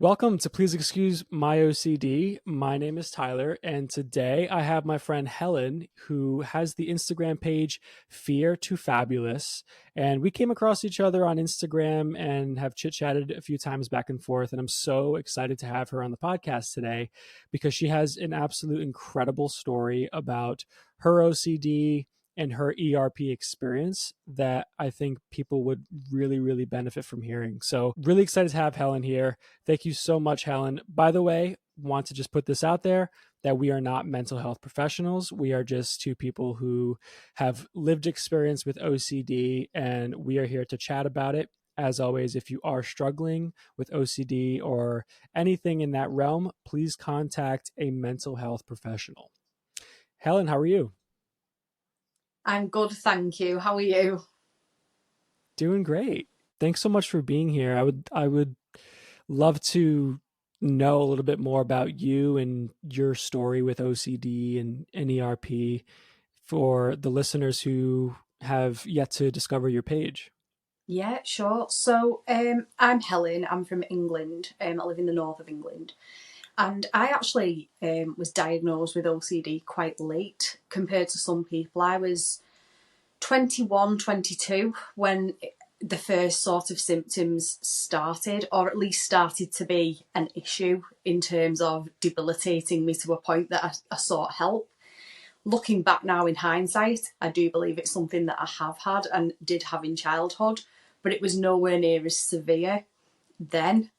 Welcome to Please Excuse My OCD. My name is Tyler, and today I have my friend Helen, who has the Instagram page FearToFabulous. And we came across each other on Instagram and have chit-chatted a few times back and forth. And I'm so excited to have her on the podcast today because she has an absolute incredible story about her OCD and her ERP experience that I think people would really, really benefit from hearing. So really excited to have Helen here. Thank you so much, Helen. By the way, want to just put this out there that we are not mental health professionals. We are just two people who have lived experience with OCD, and we are here to chat about it. As always, if you are struggling with OCD or anything in that realm, please contact a mental health professional. Helen, how are you? I'm good, thank you. How are you? Doing great. Thanks so much for being here. I would love to know a little bit more about you and your story with OCD and ERP for the listeners who have yet to discover your page. Yeah, sure. So I'm Helen. I'm from England. I live in the north of England. And I actually was diagnosed with OCD quite late compared to some people. I was 21, 22 when the first sort of symptoms started, or at least started to be an issue in terms of debilitating me to a point that I sought help. Looking back now in hindsight, I do believe it's something that I have had and did have in childhood, but it was nowhere near as severe then,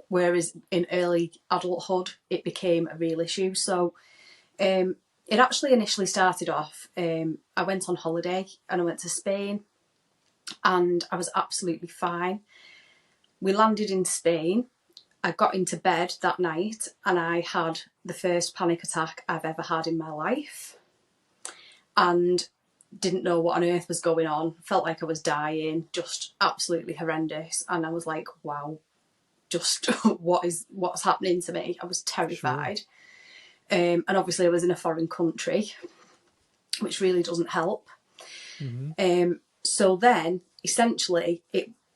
whereas in early adulthood, it became a real issue. So it actually initially started off, I went on holiday and I went to Spain and I was absolutely fine. We landed in Spain. I got into bed that night and I had the first panic attack I've ever had in my life and didn't know what on earth was going on. Felt like I was dying, just absolutely horrendous. And I was like, wow, just what's happening to me? I was terrified. Sure. And obviously I was in a foreign country, which really doesn't help. Mm-hmm. So then essentially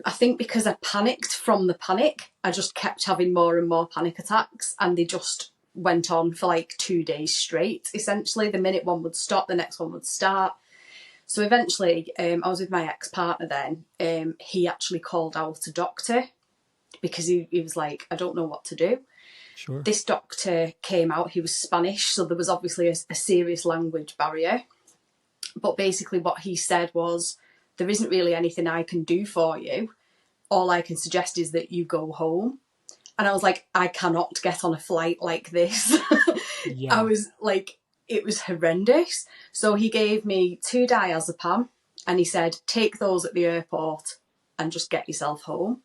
I think because I panicked from the panic, I just kept having more and more panic attacks and they just went on for like 2 days straight. Essentially, the minute one would stop, the next one would start. So eventually, I was with my ex-partner then. He actually called out a doctor because he was like, I don't know what to do. Sure. This doctor came out, he was Spanish, so there was obviously a serious language barrier. But basically what he said was, there isn't really anything I can do for you. All I can suggest is that you go home. And I was like, I cannot get on a flight like this. Yeah. I was like, it was horrendous. So he gave me 2 diazepam and he said, take those at the airport and just get yourself home.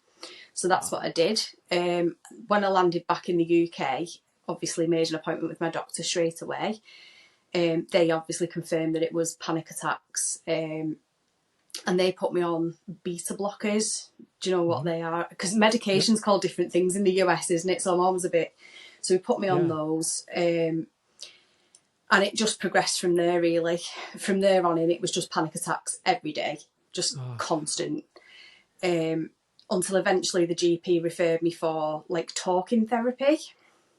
So that's what I did. When I landed back in the UK, obviously made an appointment with my doctor straight away. They obviously confirmed that it was panic attacks. And they put me on beta blockers. Do you know what they are? Because medication's called different things in the US, isn't it? So I'm always a bit... So he put me on those. And it just progressed from there, really. From there on in, it was just panic attacks every day. Just constant. Until eventually the GP referred me for, like, talking therapy.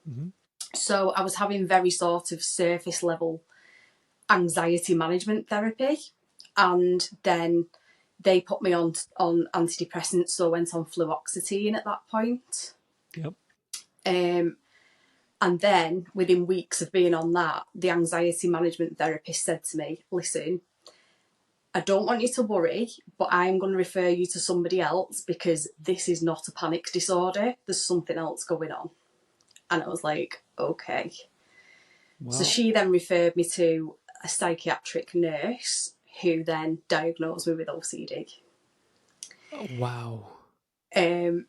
Mm-hmm. So I was having very sort of surface level anxiety management therapy. And then they put me on antidepressants, so I went on fluoxetine at that point. Yep. And then within weeks of being on that, the anxiety management therapist said to me, listen, I don't want you to worry, but I'm going to refer you to somebody else because this is not a panic disorder. There's something else going on. And I was like, okay. Wow. So she then referred me to a psychiatric nurse who then diagnosed me with OCD. Oh, wow. And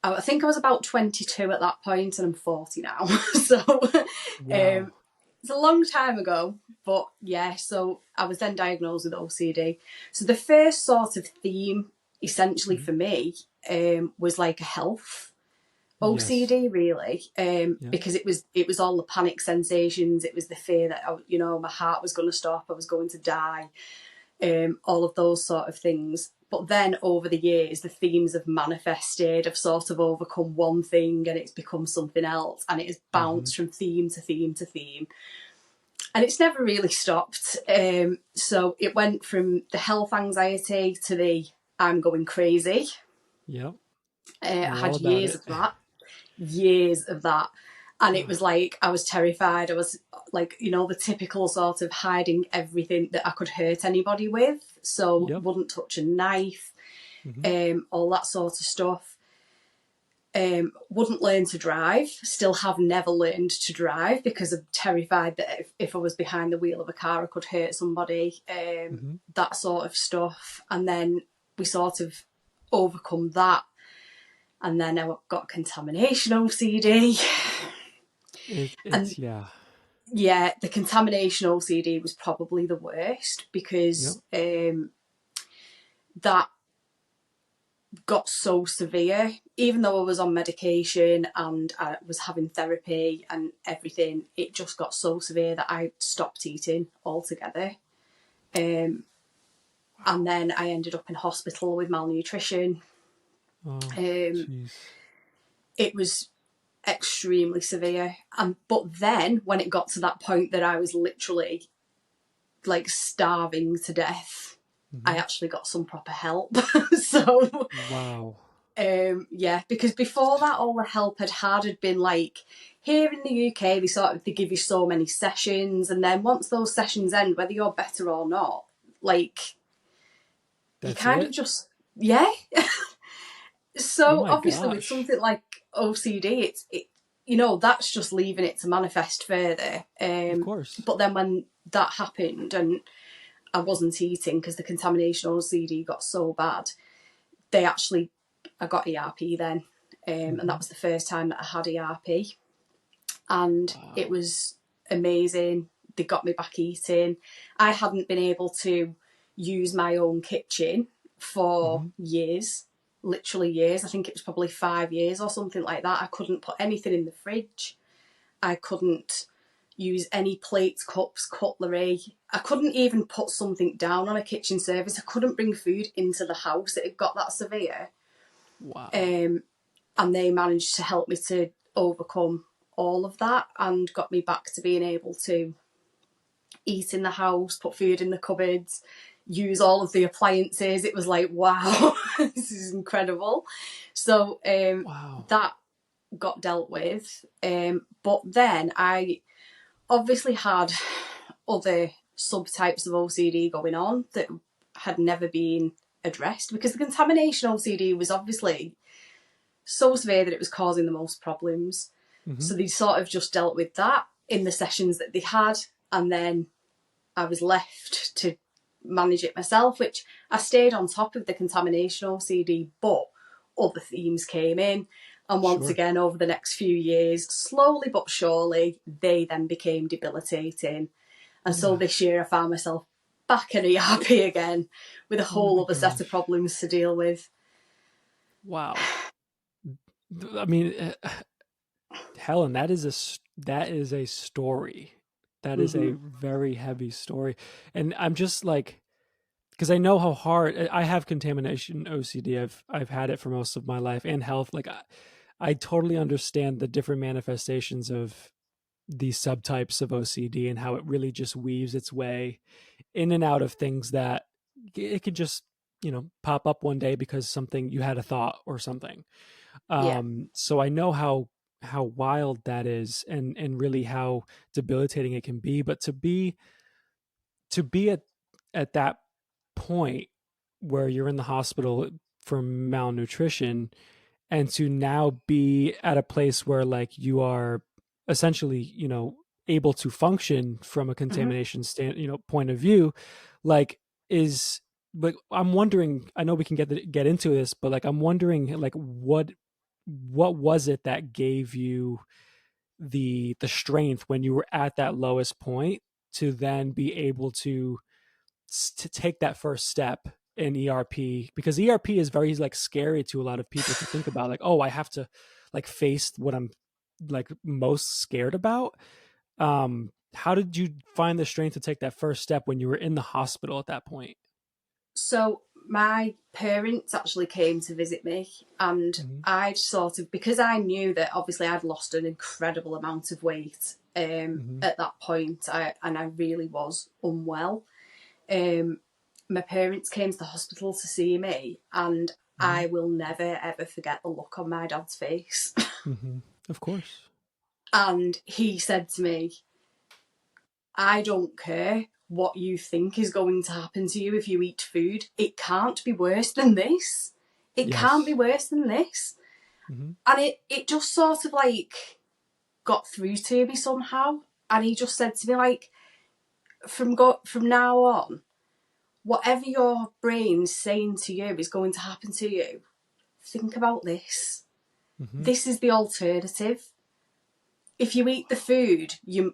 I think I was about 22 at that point, and I'm 40 now. So wow. It's a long time ago, but yeah, so I was then diagnosed with OCD. So the first sort of theme, essentially for me, was like a health OCD, really, because it was all the panic sensations. It was the fear that my heart was going to stop, I was going to die. all of those sort of things. But then over the years, the themes have manifested. I've sort of overcome one thing and it's become something else, and it has Mm-hmm. bounced from theme to theme to theme. And it's never really stopped. So it went from the health anxiety to the I'm going crazy. Yep. I Know all had about it. years of that. And it Oh, was like, I was terrified. I was like, the typical sort of hiding everything that I could hurt anybody with. So yep. wouldn't touch a knife, Mm-hmm. all that sort of stuff. Wouldn't learn to drive, still have never learned to drive because I'm terrified that if I was behind the wheel of a car, I could hurt somebody, Mm-hmm. that sort of stuff. And then we sort of overcome that. And then I got contamination OCD. It's And yeah. yeah, the contamination OCD was probably the worst Yep. because that got so severe. Even though I was on medication and I was having therapy and everything, it just got so severe that I stopped eating altogether. And then I ended up in hospital with malnutrition. Oh, Um, jeez. it was extremely severe. But then when it got to that point that I was literally like starving to death, I Mm-hmm. actually got some proper help. So Wow. yeah, because before that, all the help had been like here in the UK, they give you so many sessions, and then once those sessions end, whether you're better or not, like you That's kind of it. just yeah. Oh So my obviously, with gosh. something like OCD, that's just leaving it to manifest further. Of course. But then when that happened and I wasn't eating because the contamination OCD got so bad, they actually I got ERP then, and Mm-hmm. that was the first time that I had ERP, and it Wow. was amazing. They got me back eating. I hadn't been able to use my own kitchen for Mm-hmm. years, literally years. I think it was probably 5 years or something like that. I couldn't put anything in the fridge. I couldn't use any plates, cups, cutlery. I couldn't even put something down on a kitchen service. I couldn't bring food into the house. It had got that severe. Wow. Um, and they managed to help me to overcome all of that and got me back to being able to eat in the house, put food in the cupboards, use all of the appliances. It was like, wow, this is incredible. So Wow. that got dealt with. But then I obviously had other subtypes of OCD going on that had never been addressed because the contamination OCD was obviously so severe that it was causing the most problems. Mm-hmm. So they sort of just dealt with that in the sessions that they had, and then I was left to manage it myself, which I stayed on top of the contamination OCD, but other themes came in. And once Sure. again, over the next few years, slowly but surely, they then became debilitating. And so Yeah. this year I found myself back in ERP again with a Oh whole my other set of gosh. problems to deal with. Wow. I mean, Helen, that is a story. That is a Mm-hmm. very heavy story, and I'm just like, because I know how hard I have contamination OCD. I've had it for most of my life, and health. Like, I totally understand the different manifestations of these subtypes of OCD and how it really just weaves its way in and out of things that it could just pop up one day because something you had a thought or something. Yeah, So I know how wild that is, and really how debilitating it can be. But to be at that point where you're in the hospital for malnutrition, and to now be at a place where like you are essentially able to function from a mm-hmm. contamination point of view, like is like I'm wondering, I know we can get into this, but like I'm wondering like what was it that gave you the strength when you were at that lowest point to then be able to take that first step in ERP, because ERP is very like scary to a lot of people to think about, like, oh, I have to like face what I'm like most scared about. How did you find the strength to take that first step when you were in the hospital at that point? So my parents actually came to visit me, and Mm-hmm. I'd sort of, because I knew that obviously I'd lost an incredible amount of weight Mm-hmm. at that point, and I really was unwell. Um, my parents came to the hospital to see me, and Mm-hmm. I will never ever forget the look on my dad's face. Mm-hmm. Of course. And he said to me, I don't care what you think is going to happen to you if you eat food. It can't be worse than this. It can't be Yes. worse than this. Mm-hmm. And it just sort of like got through to me somehow. And he just said to me, like, from now on, whatever your brain's saying to you is going to happen to you, think about this. Mm-hmm. This is the alternative. If you eat the food, you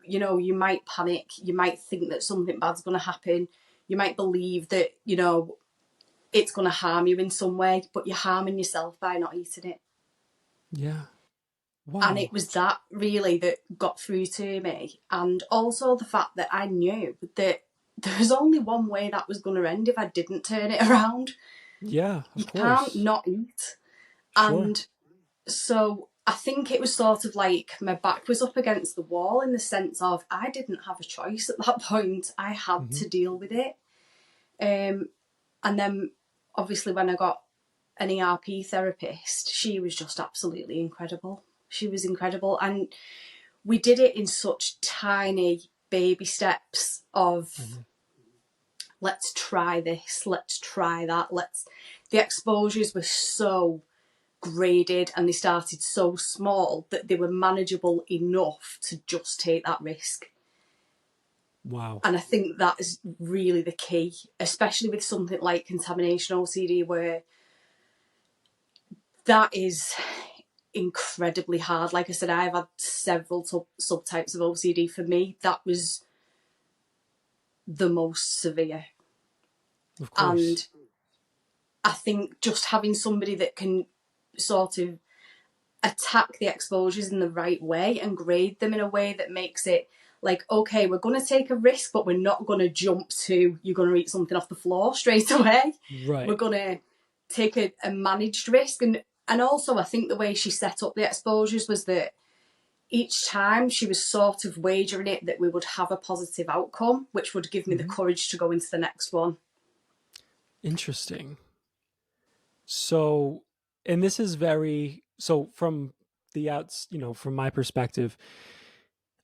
might panic. You might think that something bad's going to happen. You might believe that it's going to harm you in some way, but you're harming yourself by not eating it. Yeah. And Wow. it was that really that got through to me, and also the fact that I knew that there was only one way that was going to end if I didn't turn it around. Yeah, You of can't course. not eat. Sure. And so I think it was sort of like my back was up against the wall, in the sense of I didn't have a choice at that point. I had Mm-hmm. to deal with it. And then obviously when I got an ERP therapist, she was just absolutely incredible. She was incredible. And we did it in such tiny baby steps of, Mm-hmm. let's try this, let's try that, the exposures were so graded, and they started so small that they were manageable enough to just take that risk. Wow. And I think that is really the key, especially with something like contamination OCD, where that is incredibly hard. Like I said, I've had several subtypes of OCD. For me, that was the most severe. Of course. And I think just having somebody that can sort of attack the exposures in the right way and grade them in a way that makes it like, okay, we're going to take a risk, but we're not going to jump to you're going to eat something off the floor straight away. We're Right. going to take a managed risk. And also I think the way she set up the exposures was that each time she was sort of wagering it that we would have a positive outcome, which would give me the Mm-hmm. courage to go into the next one. Interesting. So, and this is very so from the outs, from my perspective,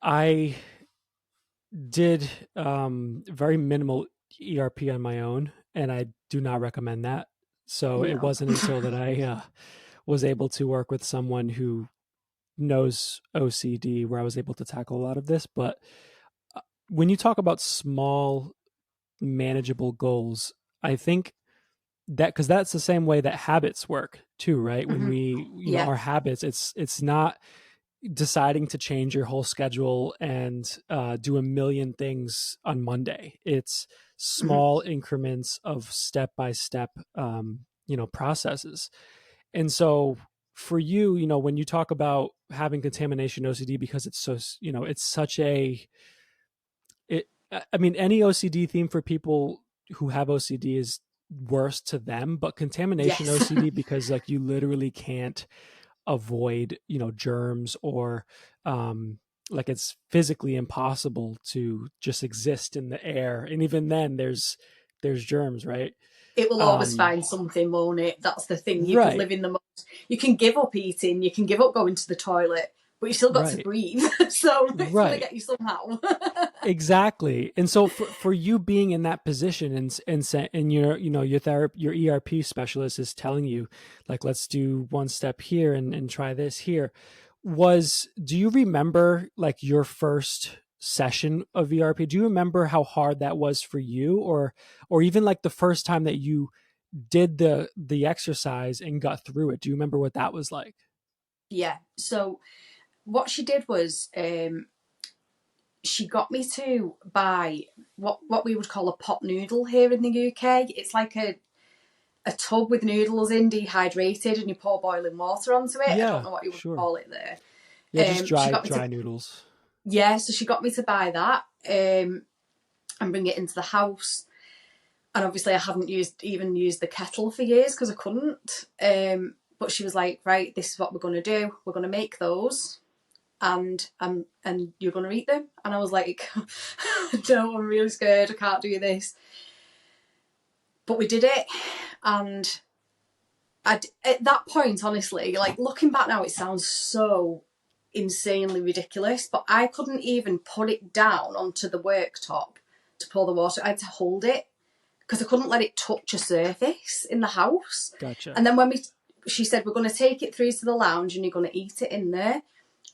I did very minimal ERP on my own, and I do not recommend that. So it No. wasn't until that I was able to work with someone who knows OCD where I was able to tackle a lot of this. But when you talk about small, manageable goals, I think that because that's the same way that habits work too, right? When Mm-hmm. we, Yeah. our habits, it's not deciding to change your whole schedule and do a million things on Monday. It's Mm-hmm. small increments of step by step, processes. And so for you, when you talk about having contamination OCD, because it's so, it's such a, it, I mean, any OCD theme for people who have OCD is worse to them, but contamination Yes. OCD, because like you literally can't avoid germs or like it's physically impossible to just exist in the air, and even then there's germs, right? It will always um find something, won't it? That's the thing. You could right, live in the most. You can give up eating. You can give up going to the toilet, but you still got to right, breathe. So it's gonna right, get you somehow. exactly. And so for you being in that position, and your your therapy, your ERP specialist is telling you like, let's do one step here and try this here, do you remember like your first session of ERP? Do you remember how hard that was for you, or even like the first time that you did the exercise and got through it? Do you remember what that was like? Yeah. So what she did was she got me to buy what we would call a pot noodle here in the UK. It's like a tub with noodles in, dehydrated, and you pour boiling water onto it. I don't Yeah, know what you would sure. call it there. Yeah, just She dry got me to, dry noodles. yeah, so she got me to buy that and bring it into the house. And obviously I hadn't even used the kettle for years because I couldn't. But she was like, right, this is what we're going to do. We're going to make those and you're going to eat them. And I was like, no, I'm really scared. I can't do this. But we did it. And at that point, honestly, like looking back now, it sounds so insanely ridiculous, but I couldn't even put it down onto the worktop to pour the water. I had to hold it because I couldn't let it touch a surface in the house. Gotcha. And then she said, we're going to take it through to the lounge and you're going to eat it in there.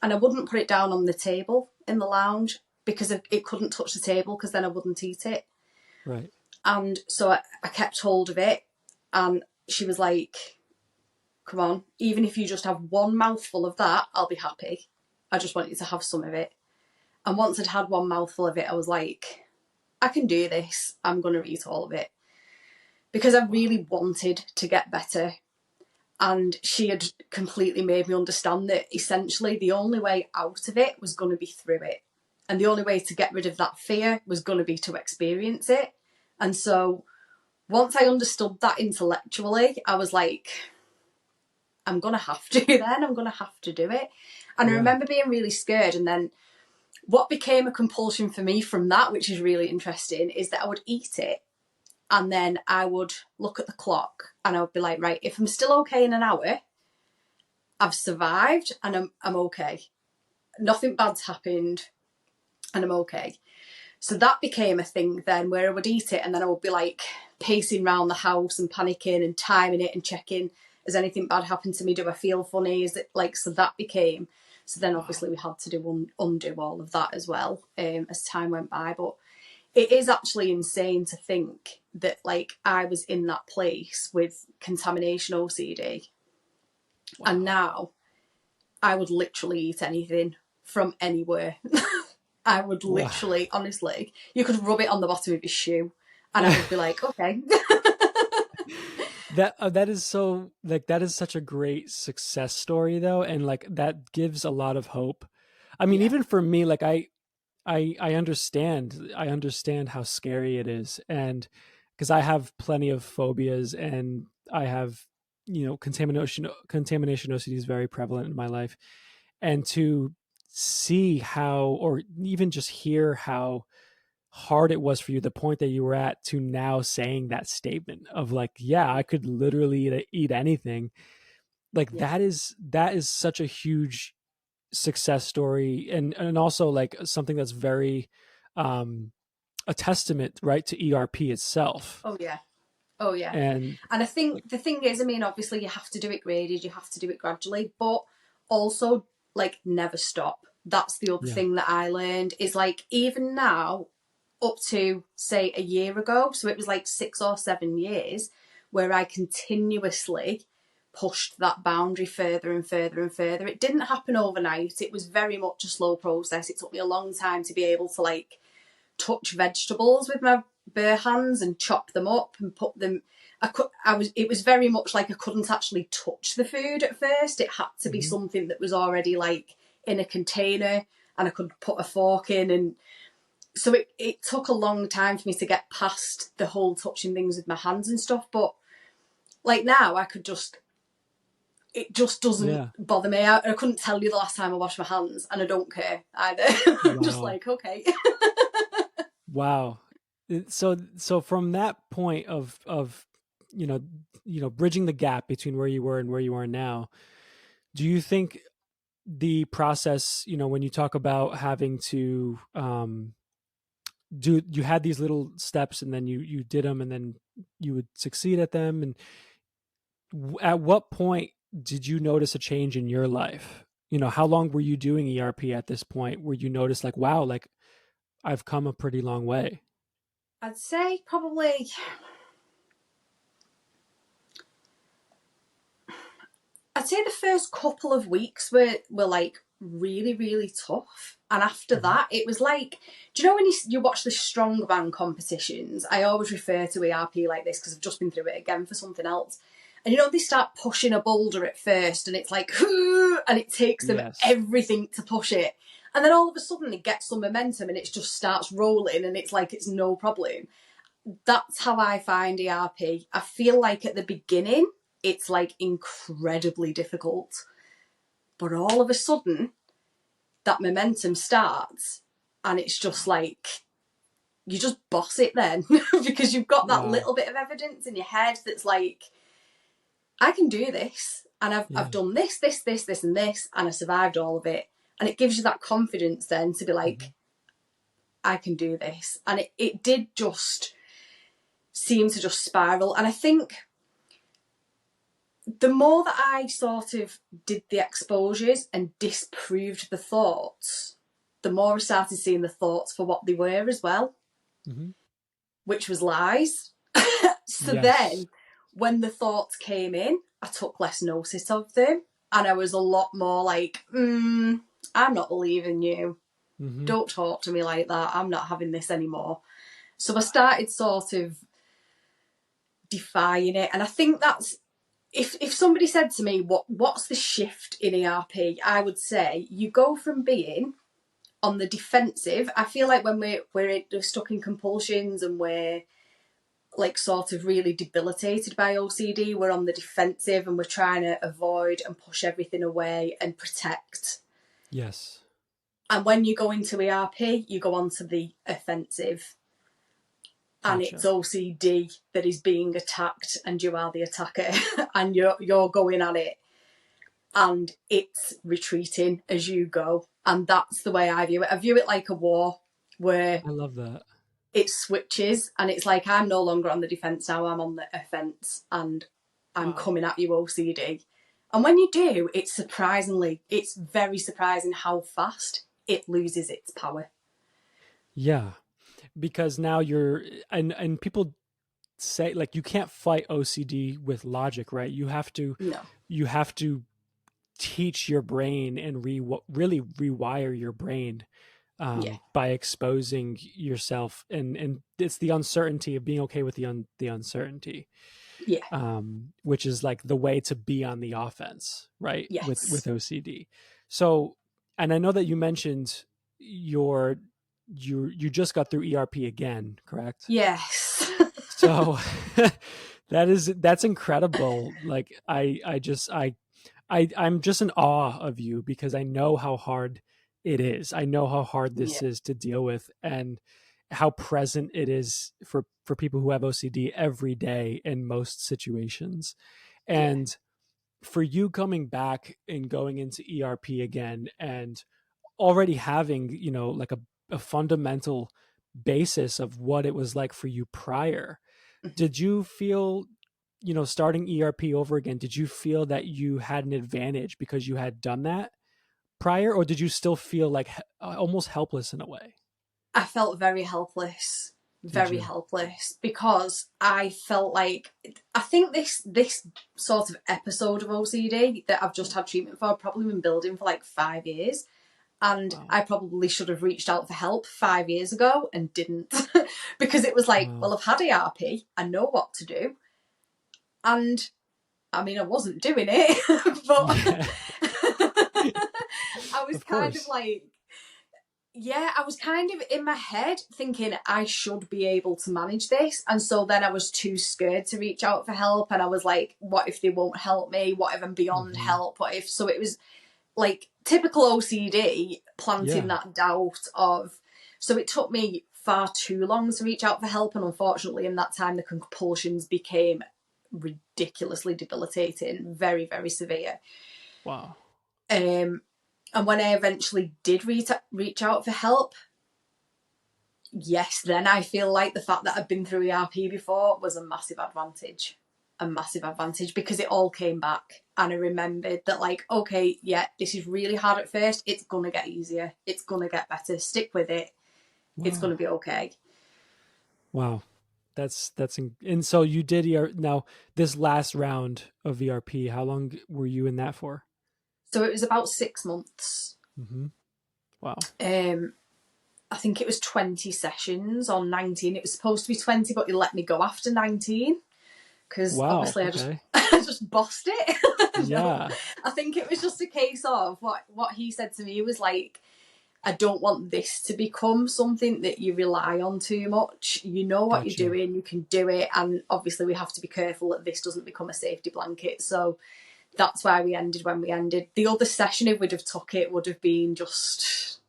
And I wouldn't put it down on the table in the lounge because it couldn't touch the table because then I wouldn't eat it. Right. And so I kept hold of it and she was like, come on, even if you just have one mouthful of that, I'll be happy. I just want you to have some of it. And once I'd had one mouthful of it, I was like, I can do this. I'm going to eat all of it. Because I really wanted to get better. And she had completely made me understand that essentially the only way out of it was going to be through it. And the only way to get rid of that fear was going to be to experience it. And so once I understood that intellectually, I was like, I'm going to have to then. I'm going to have to do it. And I remember being really scared. And then what became a compulsion for me from that, which is really interesting, is that I would eat it. And then I would look at the clock and I would be like, right, if I'm still okay in an hour, I've survived and I'm okay. Nothing bad's happened and I'm okay. So that became a thing then where I would eat it and then I would be like pacing around the house and panicking and timing it and checking, has anything bad happened to me? Do I feel funny? Is it like, so that became, so then obviously we had to undo all of that as well as time went by. But it is actually insane to think that like I was in that place with contamination OCD. Wow. And now I would literally eat anything from anywhere. I would literally, honestly, you could rub it on the bottom of your shoe and I would be like, okay. That is so like, that is such a great success story though. And like, that gives a lot of hope. I mean, even for me, like I understand how scary it is. And because I have plenty of phobias and I have, contamination OCD is very prevalent in my life. And to see how, or even just hear how hard it was for you, the point that you were at to now saying that statement of like, yeah, I could literally eat anything. Like that is such a huge success story, and also like something that's very a testament, right, to ERP itself. Oh yeah. And I think the thing is, I mean, obviously you have to do it graded, you have to do it gradually, but also like never stop. That's the other thing that I learned is like, even now up to say a year ago, so it was like 6 or 7 years where I continuously pushed that boundary further and further and further. It didn't happen overnight. It was very much a slow process. It took me a long time to be able to like touch vegetables with my bare hands and chop them up and put them. It was very much like I couldn't actually touch the food at first. It had to be something that was already like in a container and I could put a fork in. And so it took a long time for me to get past the whole touching things with my hands and stuff. But like now I could it just doesn't bother me. I couldn't tell you the last time I washed my hands and I don't care either. I'm just like, okay. Wow. So from that point of bridging the gap between where you were and where you are now, do you think the process, when you talk about having to you had these little steps and then you did them and then you would succeed at them, and at what point did you notice a change in your life? How long were you doing ERP at this point where you noticed like, wow, like I've come a pretty long way? I'd say probably the first couple of weeks were like really, really tough. And after that, it was like, do you know when you watch the strongman competitions? I always refer to ERP like this because I've just been through it again for something else. And they start pushing a boulder at first and it's like, and it takes them everything to push it. And then all of a sudden it gets some momentum and it just starts rolling and it's like it's no problem. that's how I find ERP. I feel like at the beginning, it's like incredibly difficult. But all of a sudden, that momentum starts, and it's just like, you just boss it then because you've got that Wow. little bit of evidence in your head that's like, I can do this, and I've Yeah. done this, and this, and I survived all of it. And it gives you that confidence then to be like, I can do this. And it did just seem to just spiral. And I think the more that I sort of did the exposures and disproved the thoughts, the more I started seeing the thoughts for what they were as well, Mm-hmm. which was lies. So Yes. then when the thoughts came in, I took less notice of them, and I was a lot more like, I'm not believing you. Mm-hmm. Don't talk to me like that. I'm not having this anymore. So I started sort of defying it. And I think that's, if somebody said to me, what's the shift in ERP, I would say you go from being on the defensive. I feel like when we're stuck in compulsions and we're like sort of really debilitated by OCD, we're on the defensive and we're trying to avoid and push everything away and protect. Yes. And when you go into ERP, you go onto the offensive, and it's Gotcha. OCD that is being attacked, and you are the attacker, and you're going at it, and it's retreating as you go. And that's the way I view it. I view it like a war where I love that. it switches, and it's like, I'm no longer on the defence now, I'm on the offence, and I'm Wow. coming at you, OCD. And when you do, it's very surprising how fast it loses its power. Yeah. Because now you're and people say like you can't fight OCD with logic, right? No. You have to teach your brain and really rewire your brain Yeah. by exposing yourself, and it's the uncertainty of being okay with the uncertainty, Yeah. which is like the way to be on the offense, right? With Yes. OCD. So, and I know that you mentioned your you just got through ERP again, correct? Yes. So that's incredible. Like I'm just in awe of you because I know how hard it is. I know how hard this Yeah. is to deal with, and how present it is for people who have OCD every day in most situations. Yeah. And for you coming back and going into ERP again and already having, like a fundamental basis of what it was like for you prior, Mhm. did you feel, starting ERP over again, did you feel that you had an advantage because you had done that prior, or did you still feel like almost helpless in a way? I felt very helpless, Did very you? helpless, because I felt like, I think this sort of episode of OCD that I've just had treatment for, I've probably been building for like 5 years. And Wow. I probably should have reached out for help 5 years ago and didn't, because it was like, Wow. well, I've had ERP, I know what to do. And I mean, I wasn't doing it, but Yeah. I was Of kind of course. like, yeah, I was kind of in my head thinking I should be able to manage this. And so then I was too scared to reach out for help. And I was like, what if they won't help me? What if I'm beyond Hmm. help? What if? So it was like typical OCD, planting Yeah. that doubt of. So it took me far too long to reach out for help. And unfortunately, in that time, the compulsions became ridiculously debilitating, very, very severe. Wow. Um, and when I eventually did reach out for help, yes, then I feel like the fact that I've been through ERP before was a massive advantage. A massive advantage, because it all came back. And I remembered that, like, okay, yeah, this is really hard at first. It's going to get easier. It's going to get better. Stick with it. It's going Wow. to be okay. Wow. And so you did now this last round of ERP. How long were you in that for? So it was about 6 months. Hmm. Wow. Um, I think it was 20 sessions or 19. It was supposed to be 20, but he let me go after 19. Because Wow. obviously I just Okay. I just bossed it. No, Yeah. I think it was just a case of what he said to me. He was like, I don't want this to become something that you rely on too much. You know what you're Gotcha. doing, you can do it, and obviously we have to be careful that this doesn't become a safety blanket. So that's why we ended when we ended. The other session, if we'd have took it, would have been just,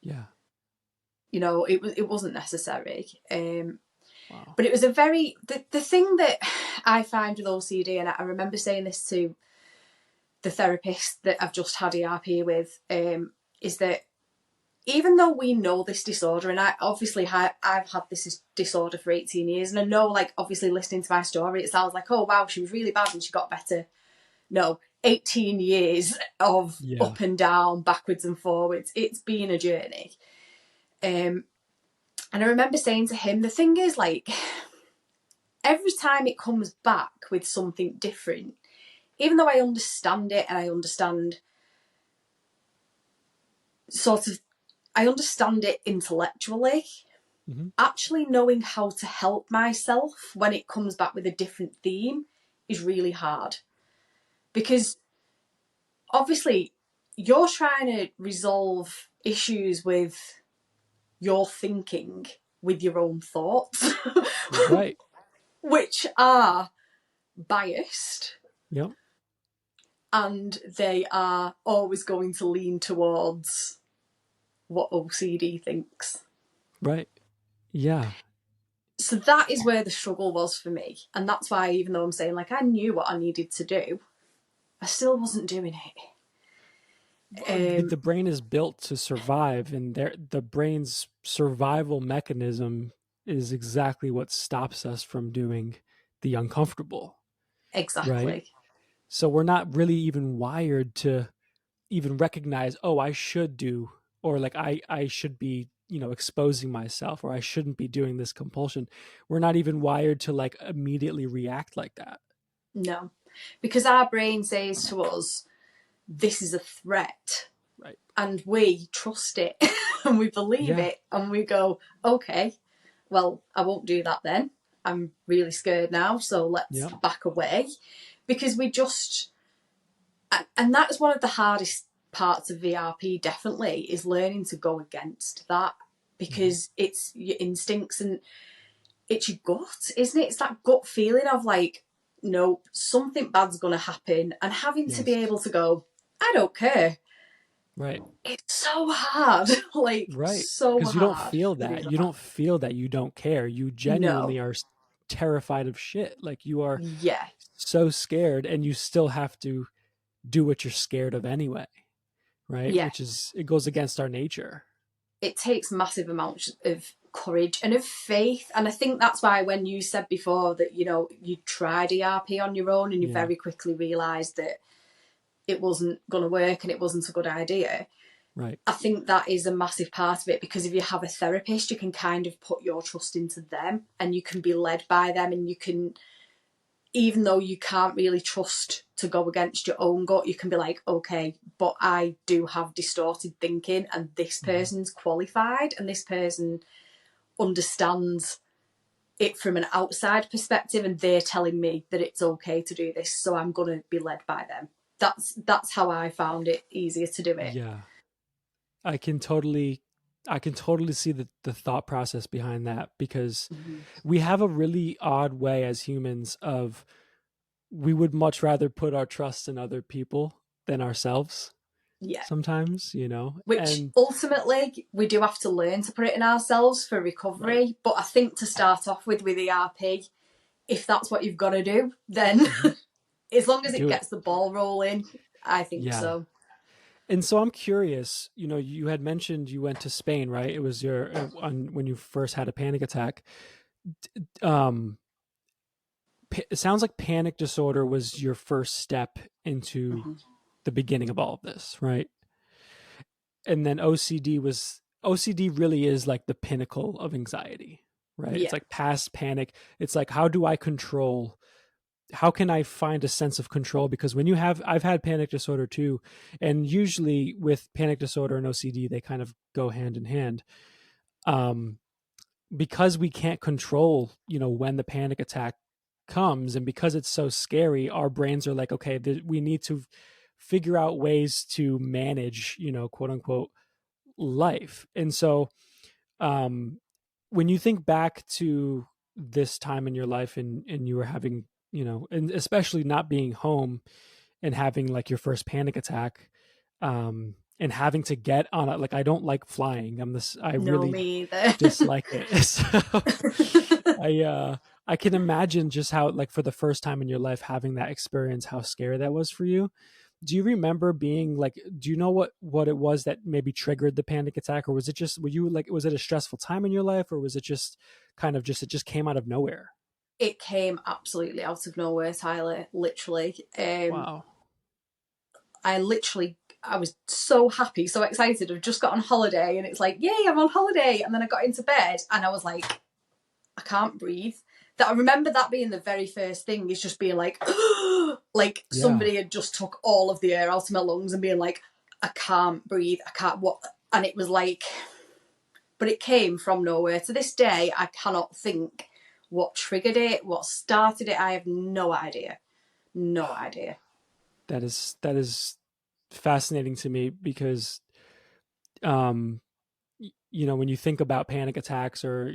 Yeah. it wasn't necessary. Wow. But it was the thing that I find with OCD, and I remember saying this to the therapist that I've just had ERP with, is that even though we know this disorder, and I've had this disorder for 18 years, and I know, like, obviously listening to my story, it sounds like, oh wow, she was really bad and she got better. No, 18 years of Yeah. up and down, backwards and forwards. It's been a journey. And I remember saying to him, the thing is, like, every time it comes back with something different, even though I understand it and I understand it intellectually, Mm-hmm. actually knowing how to help myself when it comes back with a different theme is really hard. Because obviously you're trying to resolve issues with your thinking with your own thoughts, Right. which are biased, Yep. and they are always going to lean towards what OCD thinks. Right. Yeah. So that is where the struggle was for me. And that's why, even though I'm saying, like, I knew what I needed to do, I still wasn't doing it. The brain is built to survive, and the brain's survival mechanism is exactly what stops us from doing the uncomfortable, right? Exactly. So we're not really even wired to even recognize, oh, I should do, or like I should be, exposing myself, or I shouldn't be doing this compulsion. We're not even wired to like immediately react like that. No. Because our brain says to us, this is a threat. Right. And we trust it and we believe Yeah. it and we go, okay, well, I won't do that then. I'm really scared now, so let's Yep. back away. Because we just, and that is one of the hardest parts of VRP, definitely, is learning to go against that, Mhm. because it's your instincts and it's your gut, isn't it? It's that gut feeling of, like, no, something bad's going to happen, and having to be Yes. able to go, I don't care. Right. It's so hard, like, Right. so Because you don't hard feel to do that. You that. don't feel that you don't care. You No. genuinely are terrified of shit. Like you are Yeah. so scared, and you still have to do what you're scared of anyway, right? Yeah. Which is, it goes against our nature. It takes massive amounts of courage and of faith. And I think that's why, when you said before that, you tried ERP on your own and you Yeah. very quickly realised that it wasn't going to work and it wasn't a good idea, Right. I think that is a massive part of it, because if you have a therapist, you can kind of put your trust into them and you can be led by them, and you can, even though you can't really trust to go against your own gut, you can be like, okay, but I do have distorted thinking, and this Mhm. person's qualified and this person understands it from an outside perspective, and they're telling me that it's okay to do this, so I'm going to be led by them. That's how I found it easier to do it. Yeah. I can totally see the thought process behind that, because Mm-hmm. we have a really odd way as humans of, we would much rather put our trust in other people than ourselves Yeah. sometimes, Which and ultimately we do have to learn to put it in ourselves for right. recovery. But I think to start off with ERP, if that's what you've got to do, then Mhm. as long as it Do it. gets the ball rolling, I think Yeah. so. And so I'm curious, you had mentioned you went to Spain, right? It was when you first had a panic attack. Um, it sounds like panic disorder was your first step into Mm-hmm. the beginning of all of this, right? And then OCD really is like the pinnacle of anxiety, right? It's Yeah, like past panic. It's like, how can I find a sense of control? Because I've had panic disorder too. And usually with panic disorder and OCD, they kind of go hand in hand. Um, because we can't control, when the panic attack comes, and because it's so scary, our brains are like, okay, we need to figure out ways to manage, quote unquote, life. And so when you think back to this time in your life, and you were having, and especially not being home and having like your first panic attack, and having to get on it, like, I don't like flying. I No, really me either. dislike it. So I can imagine just how, like, for the first time in your life having that experience, how scary that was for you. Do you remember being like, do you know what it was that maybe triggered the panic attack? Or was it just, were you like, was it a stressful time in your life, or was it just kind of just, it just came out of nowhere? It came absolutely out of nowhere, Tyler. Literally. Wow. I was so happy, so excited. I've just got on holiday, and it's like, yay, I'm on holiday. And then I got into bed, and I was like, I can't breathe. That I remember that being the very first thing, is just being like, like Yeah. somebody had just took all of the air out of my lungs, and being like, I can't breathe. I can't. What? And it was like, but it came from nowhere. To this day, I cannot think what triggered it, what started it. I have no idea. No idea. That is fascinating to me, because um when you think about panic attacks, or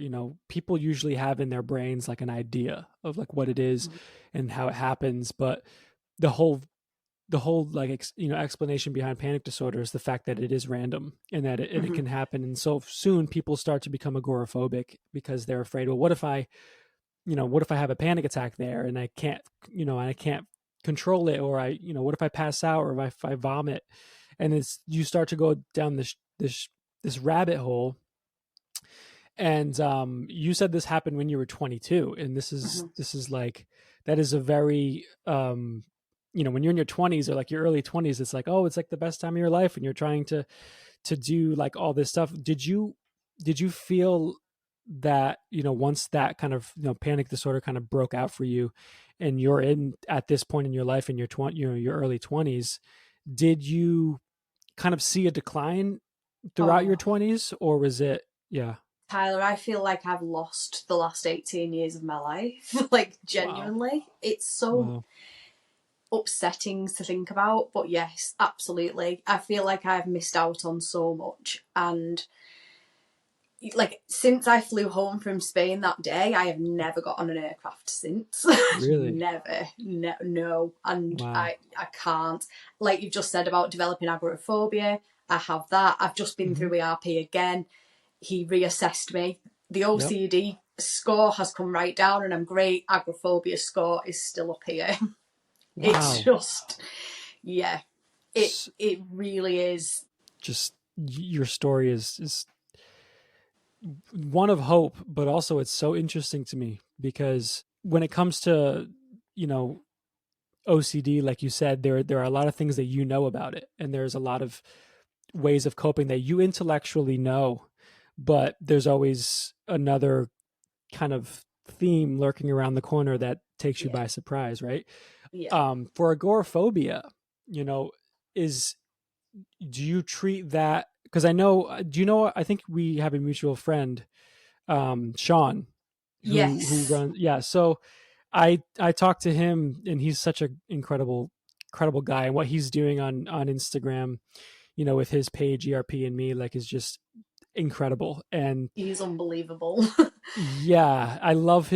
people usually have in their brains like an idea of like what it is and how it happens, but the whole like explanation behind panic disorder is the fact that it is random, and that it Mm-hmm. can happen. And so soon people start to become agoraphobic, because they're afraid, well, what if I have a panic attack there, and I can't control it, or what if I pass out, or if I vomit? And it's, you start to go down this rabbit hole. And you said this happened when you were 22, and Mm-hmm. this is like, that is a very when you're in your 20s, or like your early 20s, it's like, oh, it's like the best time of your life, and you're trying to do like all this stuff. Did you feel that, once that kind of, panic disorder kind of broke out for you, and you're in at this point in your life in your your early 20s, did you kind of see a decline throughout your Oh, 20s, or was it? Yeah. Tyler, I feel like I've lost the last 18 years of my life. Like, Wow. genuinely. It's so Wow. upsetting to think about. But yes, absolutely. I feel like I've missed out on so much. And like, since I flew home from Spain that day, I have never got on an aircraft since. Really? Never. No. And Wow. I can't. Like you've just said about developing agoraphobia, I have that. I've just been Hmm. through ERP again. He reassessed me. The Yep. OCD score has come right down, and I'm great. Agoraphobia score is still up here. It's Wow. just, yeah, it S- it really is. just your story is one of hope, but also it's so interesting to me, because when it comes to, you know OCD, like you said, there are a lot of things that about it, and there's a lot of ways of coping that you intellectually know, but there's always another kind of theme lurking around the corner that takes you Yeah, by surprise, right? yeah, For agoraphobia, you know, is do you treat that? Because I know, do you know? I think we have a mutual friend, Sean, who yes. runs. Yeah, so I talked to him, and he's such an incredible guy, and what he's doing on Instagram, with his page ERP and me, like, is just incredible. And He's unbelievable. yeah, I love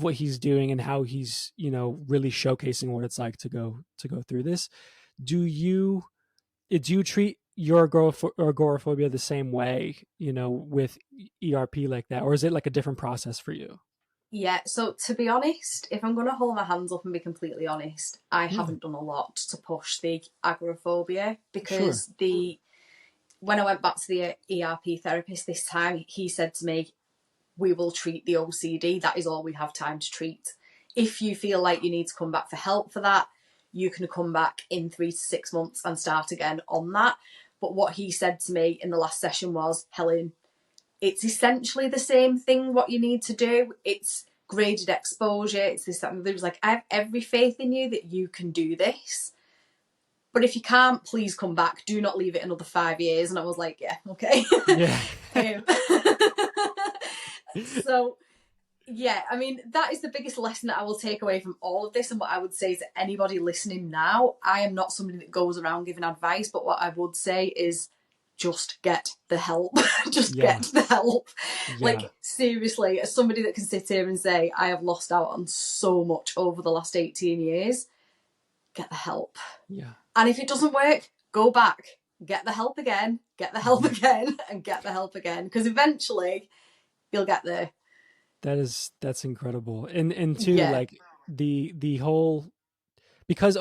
what he's doing, and how he's, really showcasing what it's like to go through this. Do you treat your agoraphobia the same way, with ERP like that, or is it like a different process for you? Yeah, so to be honest, if I'm going to hold my hands up and be completely honest, I Yeah, haven't done a lot to push the agoraphobia, sure. because when I went back to the ERP therapist this time, he said to me, we will treat the OCD. That is all we have time to treat. If you feel like you need to come back for help for that, you can come back in 3 to 6 months and start again on that. But what he said to me in the last session was, Helen, it's essentially the same thing. What you need to do, it's graded exposure. It's this, that, and there was like, I have every faith in you that you can do this. But if you can't, please come back. Do not leave it another 5 years. And I was like, yeah, okay. Yeah. um, so yeah, I mean, that is the biggest lesson that I will take away from all of this. And what I would say to anybody listening now, I am not somebody that goes around giving advice, but what I would say is just get the help. Just Yeah. get the help. Yeah. Like, seriously, as somebody that can sit here and say, I have lost out on so much over the last 18 years, get the help. Yeah. And if it doesn't work, go back, get the help again, get the help again, and get the help again. Because eventually you'll get there. That's incredible. And too, Yeah. like the whole, because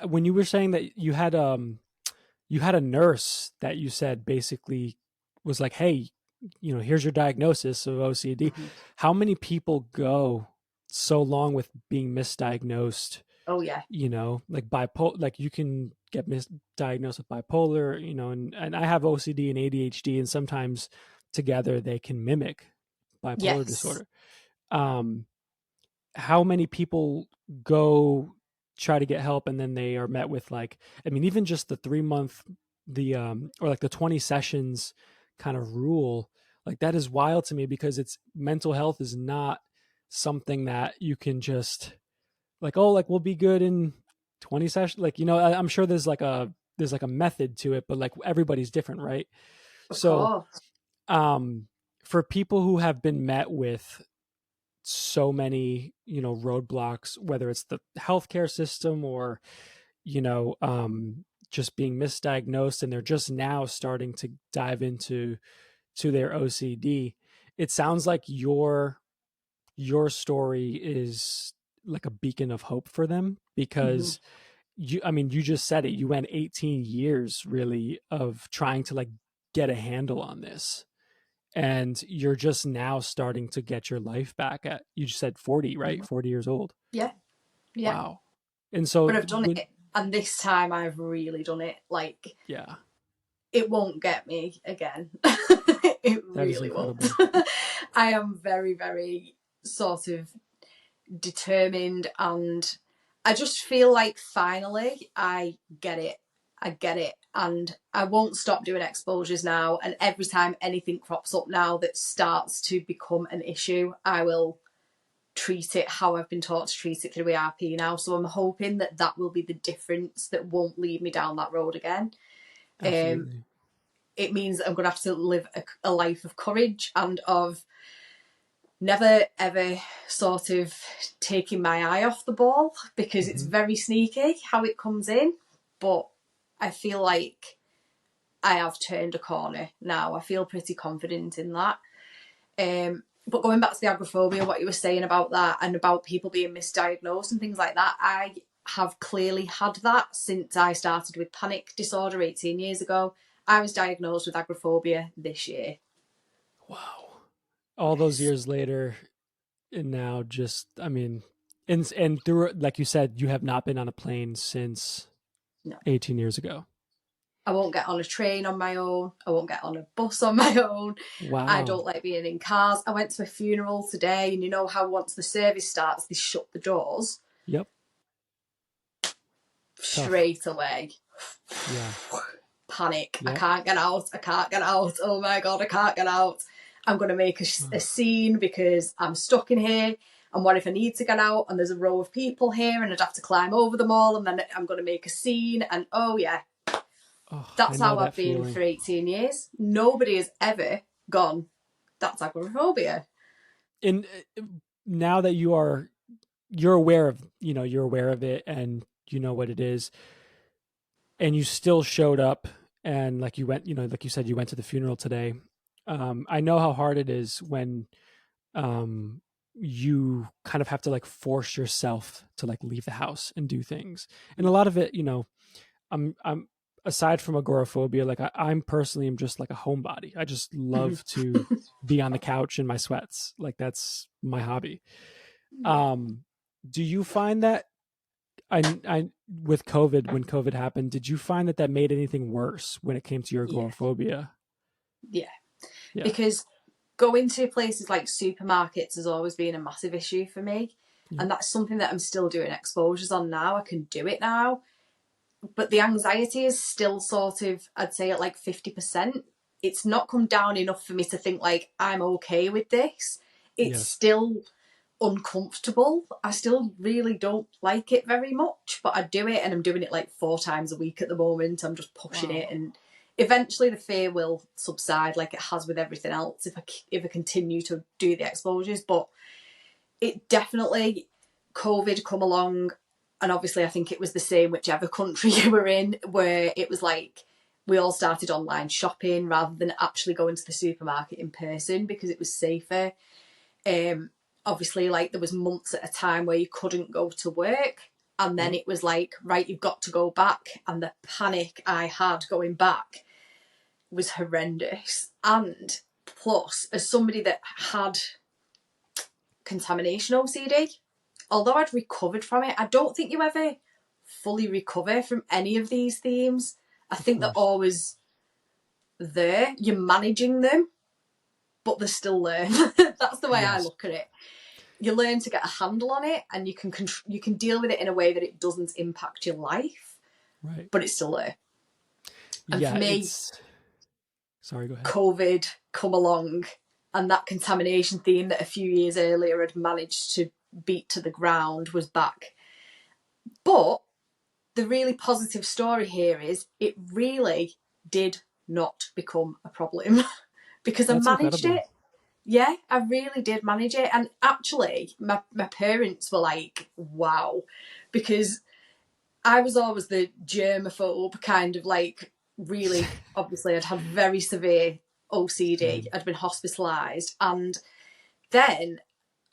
when you were saying that you had a nurse that you said basically was like, hey, here's your diagnosis of OCD. Mm-hmm. How many people go so long with being misdiagnosed? Oh, yeah. Like bipolar, like you can get misdiagnosed with bipolar, and I have OCD and ADHD, and sometimes together they can mimic bipolar Yes. disorder. How many people go try to get help and then they are met with, like, I mean, even just the 3 month, or like the 20 sessions kind of rule, like that is wild to me, because it's mental health is not something that you can just like, oh, like we'll be good in 20 sessions. Like, I'm sure there's like a method to it, but like everybody's different, right? Of So, course. for people who have been met with so many, roadblocks, whether it's the healthcare system or, just being misdiagnosed, and they're just now starting to dive into their OCD. It sounds like your story is like a beacon of hope for them, Mm-hmm. because you just said it, you went 18 years really of trying to like get a handle on this, and you're just now starting to get your life back at, you just said 40, right? Mm-hmm. 40 years old. Yeah. Yeah. Wow. And so But I've done when it. And this time I've really done it. Like, yeah, it won't get me again. It that is really won't. incredible. I am very, very sort of determined, and I just feel like finally I get it. I get it. And I won't stop doing exposures now. And every time anything crops up now that starts to become an issue, I will treat it how I've been taught to treat it through ERP now. So I'm hoping that that will be the difference that won't lead me down that road again. Um, Absolutely. it means that I'm going to have to live a life of courage and of never ever sort of taking my eye off the ball, because it's Hmm. very sneaky how it comes in. But I feel like I have turned a corner now. I feel pretty confident in that. But going back to the agoraphobia, what you were saying about that and about people being misdiagnosed and things like that, I have clearly had that since I started with panic disorder 18 years ago. I was diagnosed with agoraphobia this year. Wow. All those Yes. years later, and now just, I mean, and through, like you said, you have not been on a plane since No. 18 years ago. I won't get on a train on my own. I won't get on a bus on my own. I Wow. don't like being in cars. I went to a funeral today, and you know how once the service starts, they shut the doors Yep. Tough. straight away. Yeah. Panic. I Yep. can't get out. I can't get out. Oh my God, I can't get out. I'm going to make a scene because I'm stuck in here. And what if I need to get out and there's a row of people here and I'd have to climb over them all, and then I'm going to make a scene. And oh yeah, Oh, I that's know how that I've been feeling. for 18 years. Nobody has ever gone, that's agoraphobia. And now that you're aware of, you're aware of it, and you know what it is, and you still showed up, and like you went, like you said, you went to the funeral today. I know how hard it is when you kind of have to like force yourself to like leave the house and do things. And a lot of it, I'm aside from agoraphobia, like I'm personally am just like a homebody. I just love to be on the couch in my sweats. Like that's my hobby. Yeah. Um, do you find that I with COVID, when COVID happened, did you find that made anything worse when it came to your Yeah. agoraphobia? Yeah. Yeah. Because going to places like supermarkets has always been a massive issue for me. Yep. And that's something that I'm still doing exposures on now. I can do it now. But the anxiety is still sort of, I'd say, at like 50%. It's not come down enough for me to think like I'm okay with this. It's Yes. still uncomfortable. I still really don't like it very much, but I do it, and I'm doing it like 4 times a week at the moment. I'm just pushing it, Wow. and eventually the fear will subside, like it has with everything else, if I continue to do the exposures. But it definitely, COVID come along, and obviously I think it was the same whichever country you were in, where it was like we all started online shopping rather than actually going to the supermarket in person because it was safer. Obviously, like there was months at a time where you couldn't go to work, and then it was like, right, you've got to go back, and the panic I had going back was horrendous. And plus, as somebody that had contamination OCD, although I'd recovered from it, I don't think you ever fully recover from any of these themes. I think they're always there. You're managing them, but they're still there. That's the way I look at it. You learn to get a handle on it, and you can deal with it in a way that it doesn't impact your life, right? But it's still there. And for me, sorry, go ahead. COVID come along, and that contamination theme that a few years earlier had managed to beat to the ground was back. But the really positive story here is it really did not become a problem because I managed it. Yeah, I really did manage it. And actually, my parents were like, wow, because I was always the germaphobe kind of like, really, obviously I'd had very severe OCD. I'd been hospitalised. And then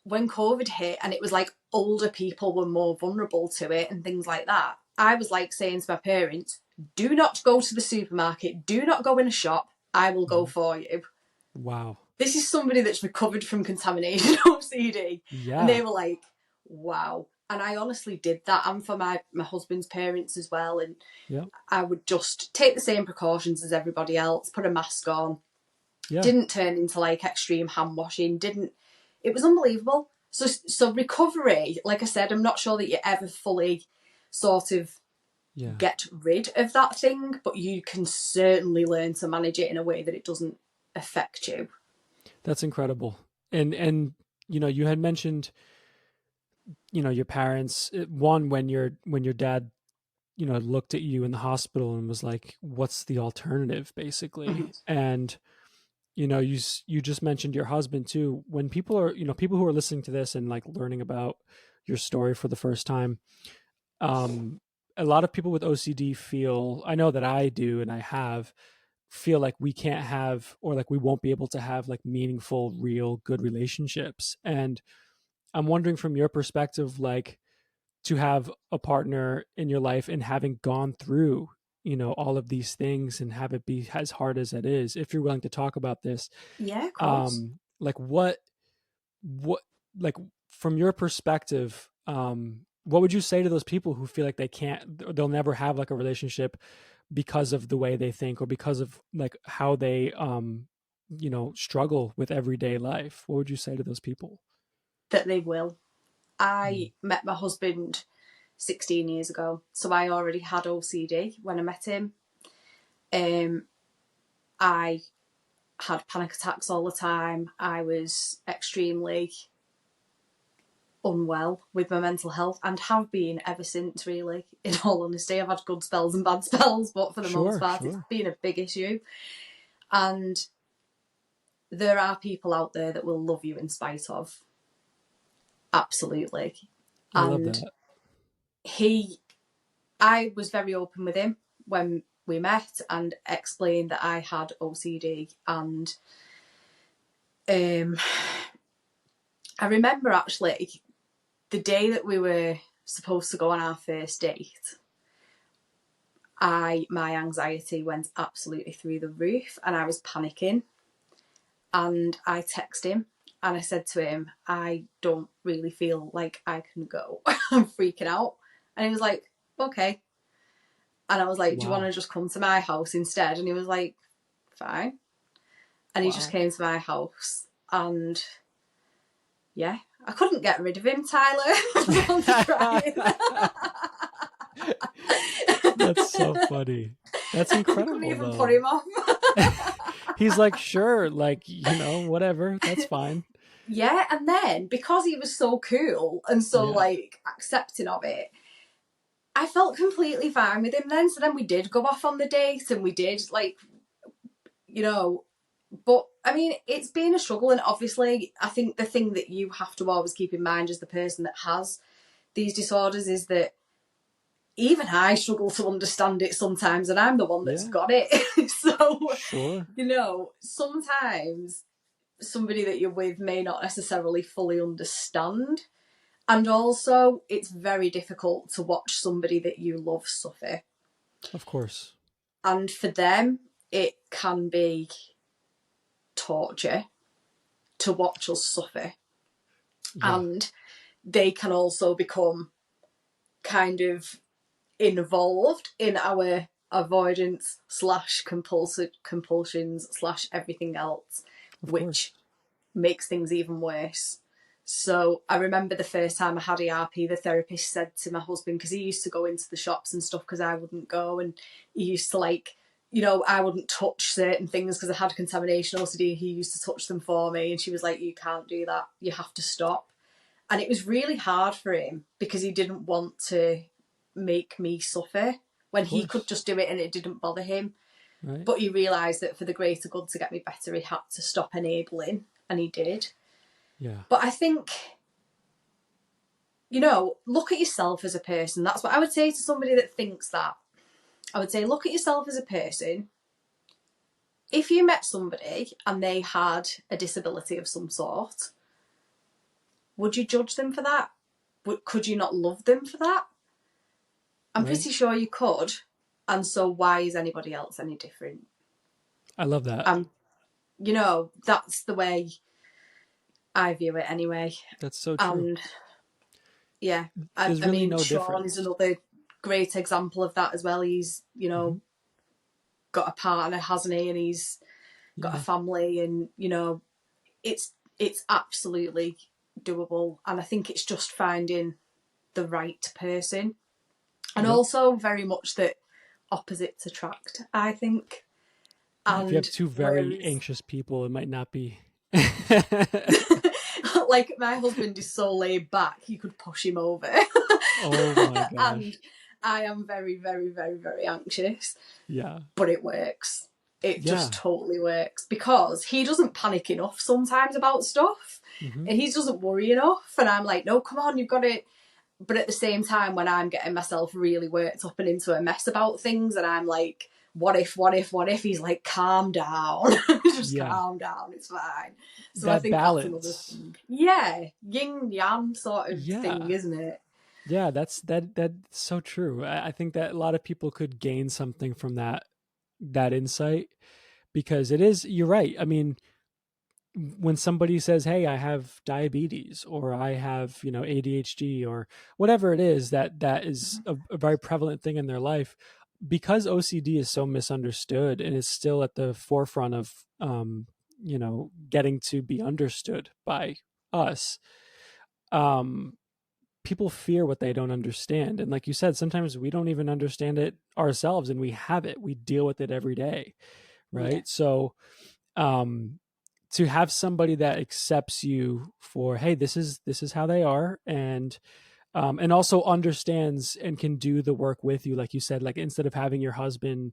when COVID hit and it was like older people were more vulnerable to it and things like that, I was like saying to my parents, do not go to the supermarket, do not go in a shop, I will go for you. Wow. This is somebody that's recovered from contamination OCD. Yeah. And they were like, wow. And I honestly did that. And for my husband's parents as well. And I would just take the same precautions as everybody else, put a mask on. Didn't turn into like extreme hand washing. It was unbelievable. So recovery, like I said, I'm not sure that you ever fully sort of get rid of that thing, but you can certainly learn to manage it in a way that it doesn't affect you. That's incredible. And you know, you had mentioned, you know, your parents, when your dad, you know, looked at you in the hospital and was like, what's the alternative, basically? And you know, you just mentioned your husband too. When people are, you know, people who are listening to this and like learning about your story for the first time, a lot of people with OCD feel, I know that I do, and I feel like we can't have, or like we won't be able to have like meaningful, real, good relationships. And I'm wondering from your perspective, like, to have a partner in your life and having gone through, you know, all of these things and have it be as hard as it is, if you're willing to talk about this. Yeah, of course. Like what, like from your perspective, what would you say to those people who feel like they'll never have like a relationship because of the way they think, or because of like how they, you know, struggle with everyday life? What would you say to those people? That they will. I met my husband 16 years ago, so I already had OCD when I met him. I had panic attacks all the time. I was extremely unwell with my mental health, and have been ever since, really. In all honesty, I've had good spells and bad spells, but for the most part, it's been a big issue. And there are people out there that will love you in spite of. Absolutely. I love that. I was very open with him when we met and explained that I had OCD. And I remember actually the day that we were supposed to go on our first date, my anxiety went absolutely through the roof and I was panicking. And I texted him and I said to him, I don't really feel like I can go. I'm freaking out. And he was like, okay. And I was like, do you want to just come to my house instead? And he was like, fine. And he just came to my house. And yeah, I couldn't get rid of him, Tyler. That's so funny. That's incredible. I couldn't even put him off. He's like, sure, like, you know, whatever, that's fine. Yeah, and then because he was so cool and so like accepting of it, I felt completely fine with him then. So then we did go off on the date and we did like you know, but I mean, it's been a struggle. And obviously, I think the thing that you have to always keep in mind as the person that has these disorders is that even I struggle to understand it sometimes, and I'm the one that's Yeah, got it. So, sure. sometimes somebody that you're with may not necessarily fully understand. And also, it's very difficult to watch somebody that you love suffer. Of course. And for them, it can be torture to watch us suffer. Yeah, And they can also become kind of involved in our avoidance slash compulsions slash everything else, of course. which makes things even worse. So I remember the first time I had ERP, the therapist said to my husband, because he used to go into the shops and stuff because I wouldn't go, and he used to I wouldn't touch certain things because I had contamination OCD. He used to touch them for me, and she was like, "You can't do that. You have to stop." And it was really hard for him because he didn't want to make me suffer when Of he could course. just do it and it didn't bother him. Right. But he realised that for the greater good to get me better, he had to stop enabling, and he did. Yeah. But I think, look at yourself as a person. That's what I would say to somebody that thinks that. I would say, look at yourself as a person. If you met somebody and they had a disability of some sort, would you judge them for that? Could you not love them for that? I'm Right. pretty sure you could. And so why is anybody else any different? I love that. That's the way I view it anyway. That's so true. And yeah, I, There's I really mean, no Sean is difference. another great example of that as well. He's, Hmm. got a partner, hasn't he? And he's got a Yeah. family, and it's absolutely doable. And I think it's just finding the right person, and Yep. also very much that opposites attract, I think. Yeah. If you have And two very whereas, anxious people, it might not be. like, my husband is so laid back, you could push him over. Oh my And gosh. I am very, very, very, very anxious, Yeah. but it works. It just Yeah. totally works because he doesn't panic enough sometimes about stuff, Hmm. and he doesn't worry enough. And I'm like, no, come on, you've got it. But at the same time, when I'm getting myself really worked up and into a mess about things, and I'm like, what if, what if, what if, he's like, calm down. Just Yeah. calm down, it's fine. So I That think that's another balance. thing. Yeah, yin yang sort of thing, Yeah. isn't it? Yeah. That's so true. I think that a lot of people could gain something from that insight because it is, you're right. I mean, when somebody says, "Hey, I have diabetes," or "I have, ADHD," or whatever it is that is a very prevalent thing in their life, because OCD is so misunderstood and is still at the forefront of, getting to be understood by us. Um, People fear what they don't understand, and like you said, sometimes we don't even understand it ourselves, and we have it. We deal with it every day, Yeah. right? So, um to have somebody that accepts you for, hey, this is how they are, and also understands and can do the work with you, like you said, like instead of having your husband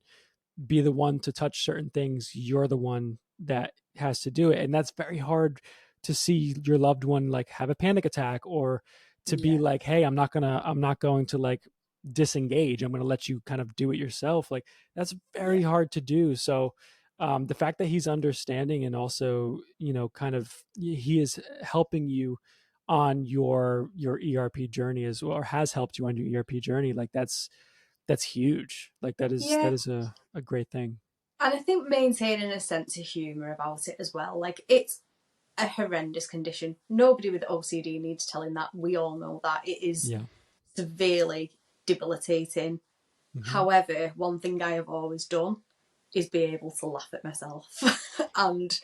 be the one to touch certain things, you're the one that has to do it. And that's very hard to see your loved one like have a panic attack, or to be Yeah. like, hey, I'm not going to like disengage, I'm going to let you kind of do it yourself. Like, that's very Yeah. hard to do. So the fact that he's understanding, and also, kind of, he is helping you on your ERP journey as well, or has helped you on your ERP journey, like that's huge. Like, that Yeah. is a great thing. And I think maintaining a sense of humour about it as well. Like, it's a horrendous condition. Nobody with OCD needs telling that. We all know that. It is Yeah. severely debilitating. Hmm. However, one thing I have always done is be able to laugh at myself and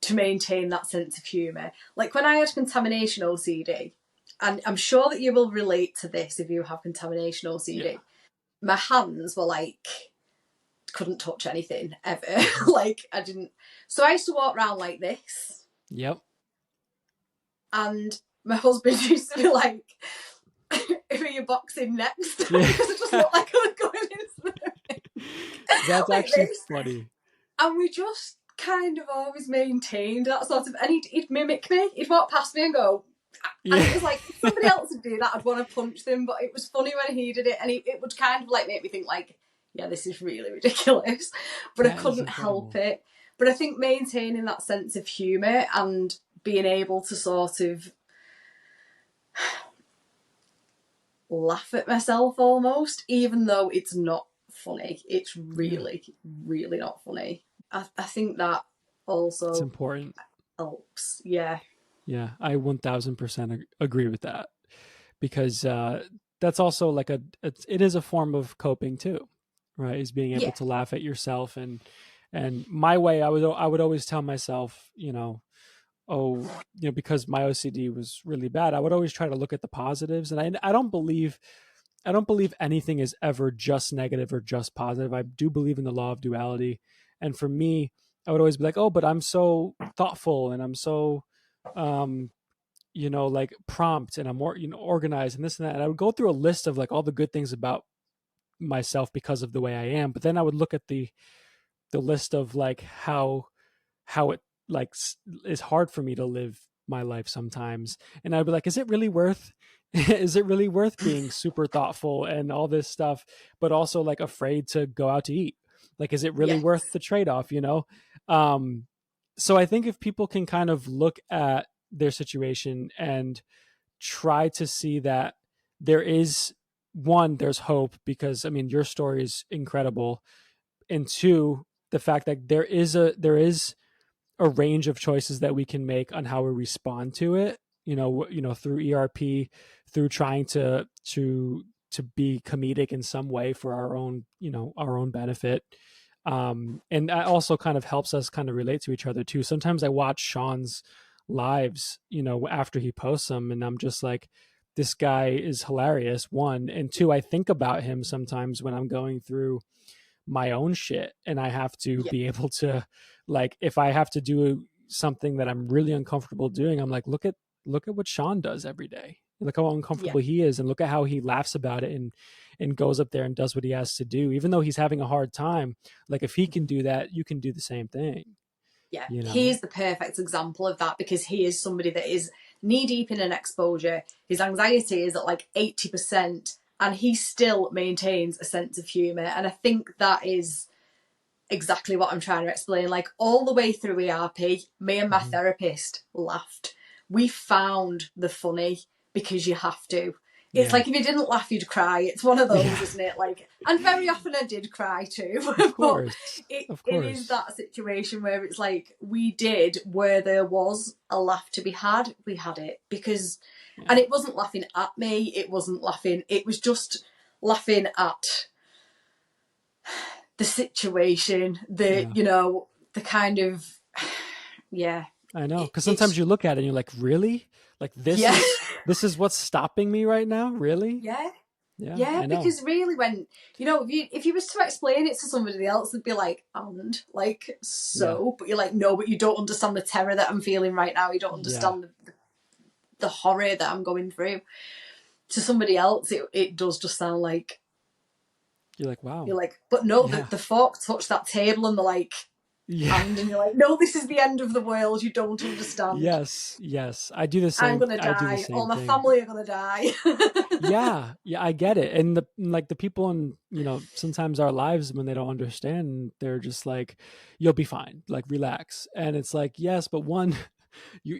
to maintain that sense of humour. Like, when I had contamination OCD, and I'm sure that you will relate to this if you have contamination Yeah. OCD, my hands were like, couldn't touch anything ever. Hmm. Like, I didn't. So I used to walk around like this, Yep. and my husband used to be like, who are you boxing next? Because Yeah. it just looked like I was going into the ring. That's Like actually this. funny. And we just kind of always maintained that sort of, and he'd mimic me. He'd walk past me and go, and it was like, if somebody else would do that, I'd want to punch them, but it was funny when he did it, and it would kind of like make me think like, yeah, this is really ridiculous, but I couldn't help it. But I think maintaining that sense of humour and being able to sort of laugh at myself almost, even though it's not funny. It's really, really not funny. I think that also it's important. Helps. Yeah. Yeah, I 1000% agree with that, because that's also like it is a form of coping too, right? Is being able to laugh at yourself. And my way, I would always tell myself, because my OCD was really bad, I would always try to look at the positives. And I don't believe anything is ever just negative or just positive. I do believe in the law of duality. And for me, I would always be like, oh, but I'm so thoughtful and I'm so, like prompt, and I'm more, organized and this and that. And I would go through a list of like all the good things about myself because of the way I am. But then I would look at the list of like how it like is hard for me to live my life sometimes. And I'd be like, is it really worth is it really worth being super thoughtful and all this stuff, but also like afraid to go out to eat? Like, is it really worth the trade-off, So I think if people can kind of look at their situation and try to see that there's hope, because I mean, your story is incredible. And two, the fact that there is a range of choices that we can make on how we respond to it, through ERP, through trying to be comedic in some way for our own benefit. And that also kind of helps us kind of relate to each other too. Sometimes I watch Sean's lives, after he posts them, and I'm just like, this guy is hilarious, one. And two, I think about him sometimes when I'm going through my own shit, and I have to be able to, like, if I have to do something that I'm really uncomfortable doing, I'm like, look at what Sean does every day. Look how uncomfortable he is, and look at how he laughs about it and goes up there and does what he has to do, even though he's having a hard time. Like, if he can do that, you can do the same thing. Yeah, he is the perfect example of that, because he is somebody that is knee deep in an exposure. His anxiety is at like 80%, and he still maintains a sense of humour. And I think that is exactly what I'm trying to explain. Like, all the way through ERP, me and my therapist laughed. We found the funny, because you have to. It's like, if you didn't laugh, you'd cry. It's one of those, isn't it? Like, and very often I did cry too. Of course. It is that situation where it's like, where there was a laugh to be had, we had it. Because, and it wasn't laughing at me, it was just laughing at the situation, the kind of, I know, because sometimes you look at it and you're like, really? Like, this is what's stopping me right now? Really? Yeah, because really, when if you was to explain it to somebody else, they'd be like, and like, so, but you're like, no, but you don't understand the terror that I'm feeling right now. You don't understand the horror that I'm going through. To somebody else, it does just sound like, you're like, wow. You're like, but no, the fork touched that table, and they're like, and you're like, no, this is the end of the world. You don't understand. Yes, I do the same. I'm gonna die. All my family are gonna die. yeah, I get it. And the people in sometimes our lives, when they don't understand, they're just like, you'll be fine. Like, relax. And it's like, yes, but one, you're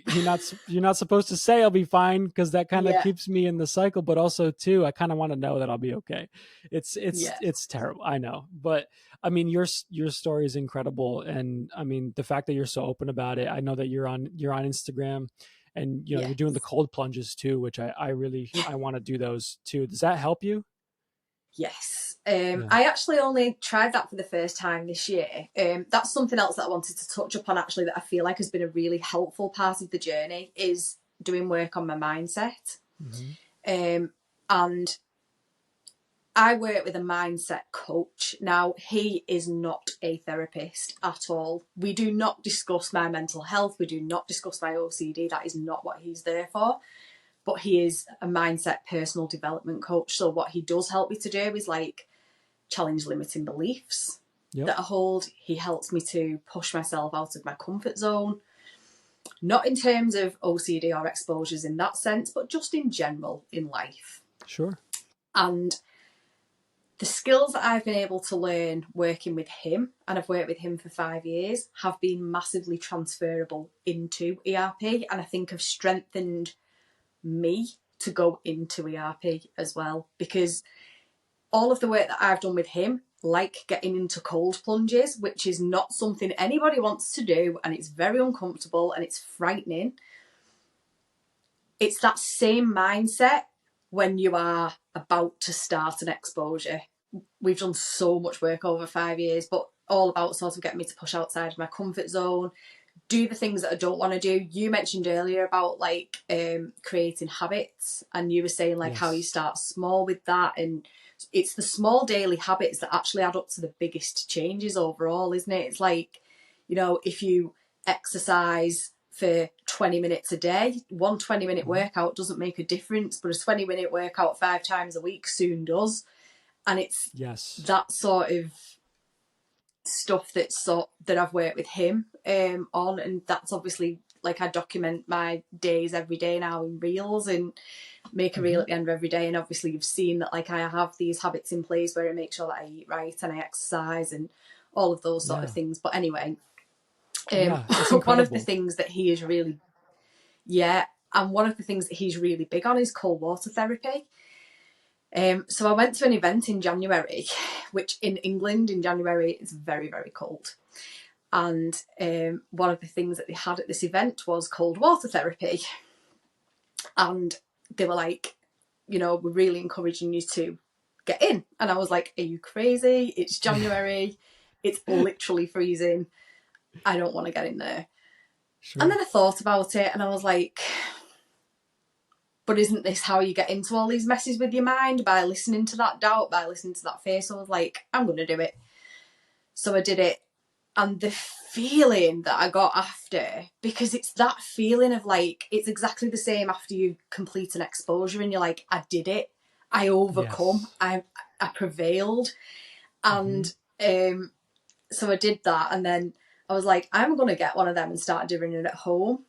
not supposed to say I'll be fine, because that kind of keeps me in the cycle. But also, too, I kind of want to know that I'll be okay. It's terrible, I know, but I mean, your story is incredible. And I mean, the fact that you're so open about it, I know that you're on Instagram, and you're doing the cold plunges too, which I really want to do those too. Does that help you? Yes. I actually only tried that for the first time this year. That's something else that I wanted to touch upon, actually, that I feel like has been a really helpful part of the journey, is doing work on my mindset. And I work with a mindset coach. Now, he is not a therapist at all. We do not discuss my mental health. We do not discuss my OCD. That is not what he's there for. But he is a mindset personal development coach. So what he does help me to do is like challenge limiting beliefs. Yep. that I hold. He helps me to push myself out of my comfort zone. Not in terms of OCD or exposures in that sense, but just in general in life. Sure. And the skills that I've been able to learn working with him, and I've worked with him for 5 years, have been massively transferable into ERP, and I think have strengthened me to go into ERP as well, because all of the work that I've done with him, like getting into cold plunges, which is not something anybody wants to do, and it's very uncomfortable and it's frightening. It's that same mindset when you are about to start an exposure. We've done so much work over 5 years, but all about sort of getting me to push outside of my comfort zone, do the things that I don't want to do. You mentioned earlier about like creating habits, and you were saying like how you Yes. start small with that, and it's the small daily habits that actually add up to the biggest changes overall, isn't it? It's like, you know, if you exercise for 20 minutes a day, one 20-minute workout doesn't make a difference, but a 20-minute workout 5 times a week soon does. And it's Yes. that sort of stuff that I've worked with him on, and that's obviously like I document my days every day now in reels and make a reel at the end of every day. And obviously you've seen that like I have these habits in place where I make sure that I eat right and I exercise and all of those sort of things. But anyway, Yeah. It's one of the incredible. things that he is really and one of the things that he's really big on is cold water therapy. So I went to an event in January, which in England in January is very, very cold. And one of the things that they had at this event was cold water therapy. And they were like, you know, we're really encouraging you to get in. And I was like, are you crazy? It's January. It's literally freezing. I don't want to get in there. And Sure. then I thought about it and I was like, but isn't this how you get into all these messes with your mind? By listening to that doubt, by listening to that fear. So I was like, I'm going to do it. So I did it. And the feeling that I got after, because it's that feeling of like, it's exactly the same after you complete an exposure and you're like, I did it. I overcome. Yes. I prevailed. And so I did that. And then I was like, I'm going to get one of them and start doing it at home.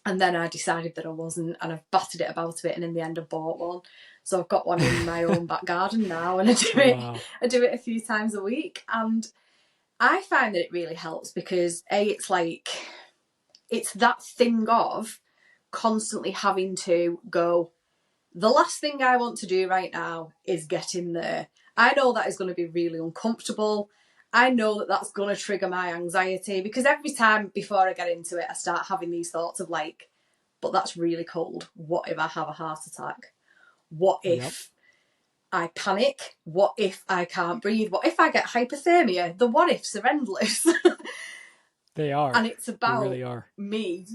And then I decided that I wasn't, and I've battered it about a bit, and in the end I bought one. So I've got one in my own back garden now, and I do it. Wow. I do it a few times a week, and I find that it really helps because it's like it's that thing of constantly having to go. The last thing I want to do right now is get in there. I know that is going to be really uncomfortable. I know that that's going to trigger my anxiety because every time before I get into it, I start having these thoughts of like, but that's really cold. What if I have a heart attack? What Yep. if I panic? What if I can't breathe? What if I get hypothermia? The what ifs are endless. They are. And it's They about really are. me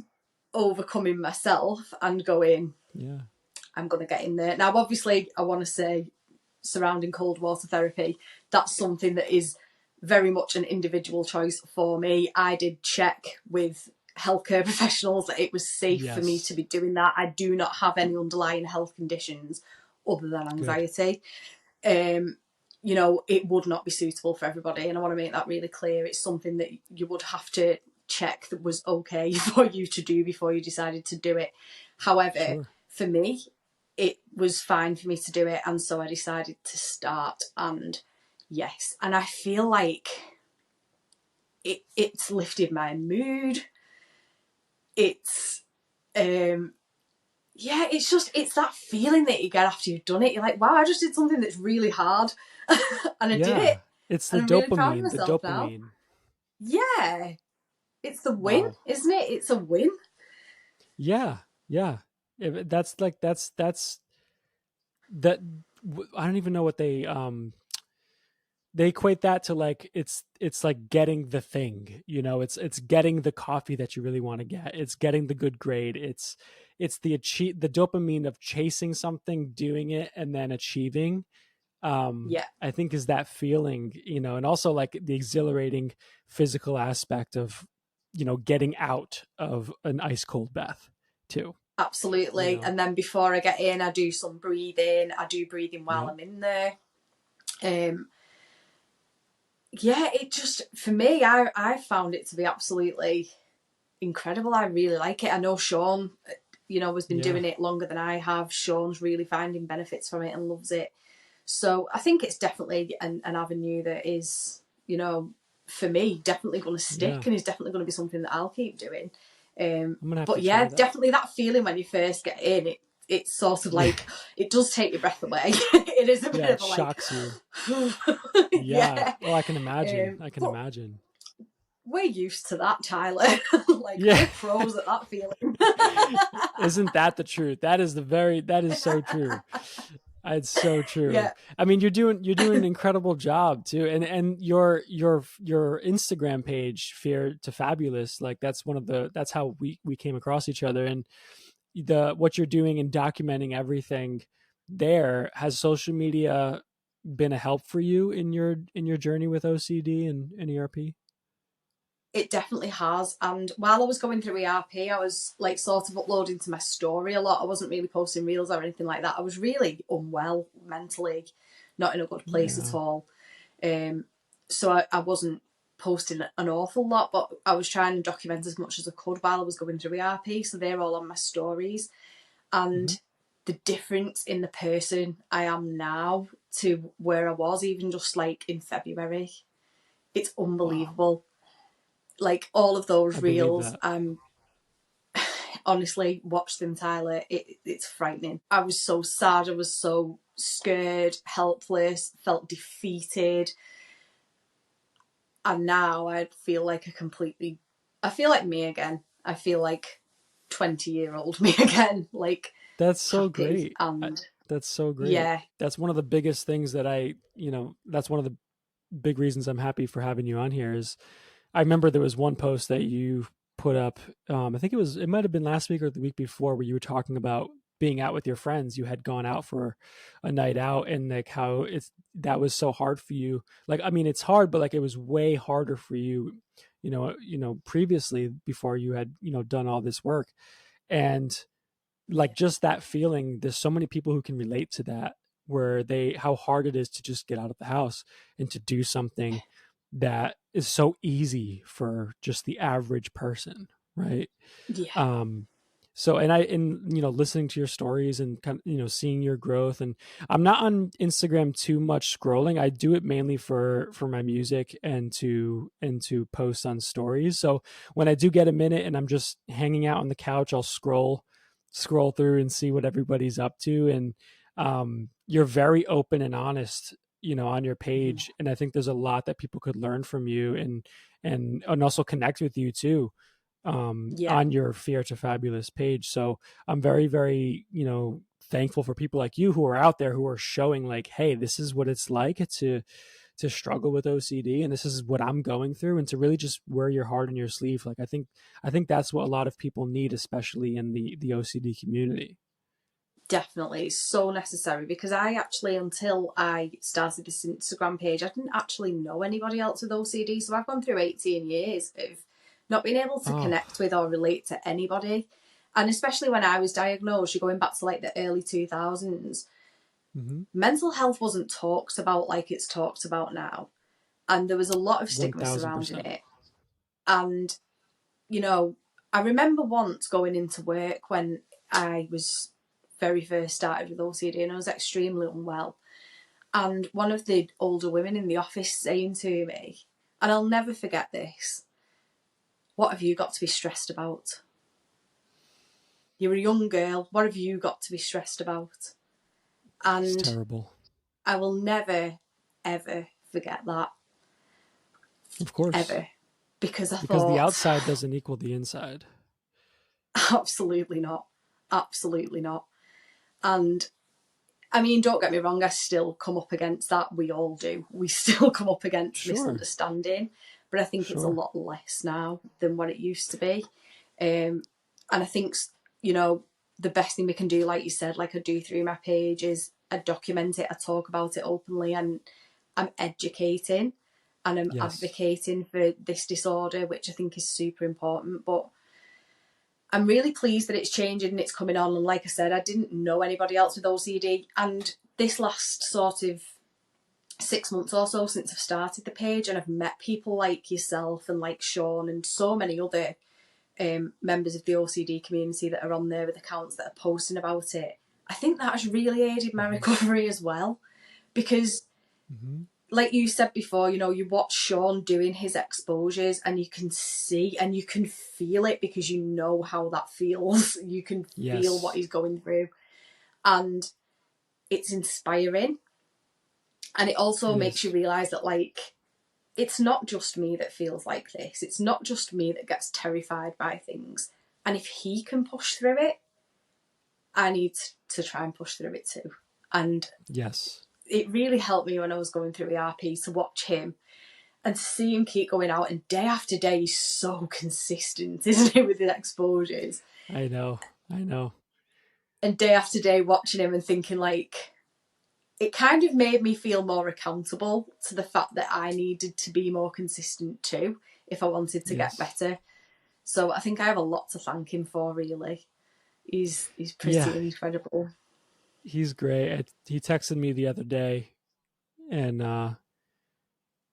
overcoming myself and going, Yeah. I'm going to get in there. Now, obviously, I want to say surrounding cold water therapy, that's something that is very much an individual choice for me. I did check with healthcare professionals that it was safe for me to Yes. be doing that. I do not have any underlying health conditions other than Good. anxiety. You know, it would not be suitable for everybody, and I want to make that really clear. It's something that you would have to check that was okay for you to do before you decided to do it. However, Sure. for me, it was fine for me to do it, and so I decided to start. And yes, and I feel like it's lifted my mood. It's it's that feeling that you get after you've done it. You're like, wow, I just did something that's really hard and I did it, Yeah. It's the and I'm really proud of dopamine. The myself now. dopamine. Yeah, it's the win, Wow. isn't it? It's a win. Yeah. Yeah. That's like that. I don't even know what they equate that to, like it's like getting the thing, it's getting the coffee that you really want to get, it's getting the good grade, it's the dopamine of chasing something, doing it, and then achieving. Yeah, I think is that feeling, and also like the exhilarating physical aspect of getting out of an ice cold bath too. you absolutely. know And then before I get in, I do some breathing. I do breathing while yep. I'm in there. Um, yeah, it just, for me, I found it to be absolutely incredible. I really like it. I know Sean, has been Yeah. doing it longer than I have. Sean's really finding benefits from it and loves it. So I think it's definitely an avenue that is, for me, definitely going to Yeah. stick and is definitely going to be something that I'll keep doing. I'm gonna have But to yeah, try that. definitely that feeling when you first get in, it's sort of Yeah. like, it does take your breath away. It is a bit Yeah, it of a like, shocks you. Yeah. yeah. Oh, I can imagine. I can But imagine. we're used to that, Tyler. Like, Yeah. we're pros at that feeling. Isn't that the truth? That is so true. It's so true. Yeah, I mean, you're doing an incredible job too. And your Instagram page, Fear to Fabulous, like that's how we came across each other. And the what you're doing and documenting everything there, has social media been a help for you in your journey with OCD and ERP? it definitely has. And while I was going through ERP, I was like sort of uploading to my story a lot. I wasn't really posting reels or anything like that. I was really unwell mentally, not in a good place at Yeah. all. So I wasn't posting an awful lot, but I was trying to document as much as I could while I was going through ERP. So they're all on my stories. Hmm. And the difference in the person I am now to where I was, even just like in February, it's Wow. unbelievable. Like all of those I believe reels, that. honestly, watch them, Tyler. It's frightening. I was so sad. I was so scared, helpless, felt defeated. And now I feel like I feel like me again. I feel like 20-year-old me again, like That's so happy. great. And That's so great. yeah, That's one of the biggest things that that's one of the big reasons I'm happy for having you on here is I remember there was one post that you put up. I think it might have been last week or the week before, where you were talking about being out with your friends. You had gone out for a night out, and like how that was so hard for you. Like, I mean, it's hard, but like it was way harder for you, previously before you had, done all this work. And like just that feeling, there's so many people who can relate to that, where how hard it is to just get out of the house and to do something that is so easy for just the average person, right? yeah, um listening to your stories and kind of, seeing your growth. And I'm not on Instagram too much scrolling. I do it mainly for my music and to post on stories. So when I do get a minute and I'm just hanging out on the couch, I'll scroll through and see what everybody's up to. And you're very open and honest, on your page, and I think there's a lot that people could learn from you, and also connect with you too, yeah, on your Fear to Fabulous page. So I'm very, very, thankful for people like you who are out there who are showing like, hey, this is what it's like to struggle with OCD, and this is what I'm going through, and to really just wear your heart on your sleeve. Like I think that's what a lot of people need, especially in the OCD community. definitely. It's so necessary because I actually, until I started this Instagram page, I didn't actually know anybody else with OCD. So I've gone through 18 years of not being able to Oh. connect with or relate to anybody. And especially when I was diagnosed, you're going back to like the early 2000s, Mm-hmm. mental health wasn't talked about like it's talked about now. And there was a lot of stigma surrounding 1000%. it. And, you know, I remember once going into work when I was very first started with OCD and I was extremely unwell. And one of the older women in the office saying to me, and I'll never forget this, what have you got to be stressed about? You're a young girl. What have you got to be stressed about? It's And terrible. I will never, ever forget that, Of course, ever. Because I because the thought, outside doesn't equal the inside. absolutely not. Absolutely not. And I mean, don't get me wrong, I still come up against that. We all do. We still come up against Sure. misunderstanding, but I think it's a Sure. lot less now than what it used to be. And I think, you know, the best thing we can do, like you said, like I do through my page, is I document it, I talk about it openly, and I'm educating and I'm Yes. advocating for this disorder, which I think is super important. But I'm really pleased that it's changing and it's coming on. And like I said, I didn't know anybody else with OCD. And this last sort of 6 months or so since I've started the page, and I've met people like yourself and like Sean and so many other members of the OCD community that are on there with accounts that are posting about it. I think that has really aided my recovery as well, because like you said before, you know, you watch Sean doing his exposures and you can see and you can feel it because you know how that feels. You can feel what he's going through, and it's inspiring. And it also makes you realise that, like, it's not just me that feels like this. It's not just me that gets terrified by things. And if he can push through it, I need to try and push through it too. And it really helped me when I was going through ERP to watch him and to see him keep going out. And day after day, he's so consistent, isn't he, with his exposures? I know. And day after day, watching him and thinking, like, it kind of made me feel more accountable to the fact that I needed to be more consistent too if I wanted to get better. So I think I have a lot to thank him for, really. He's pretty incredible. He's great. He texted me the other day, and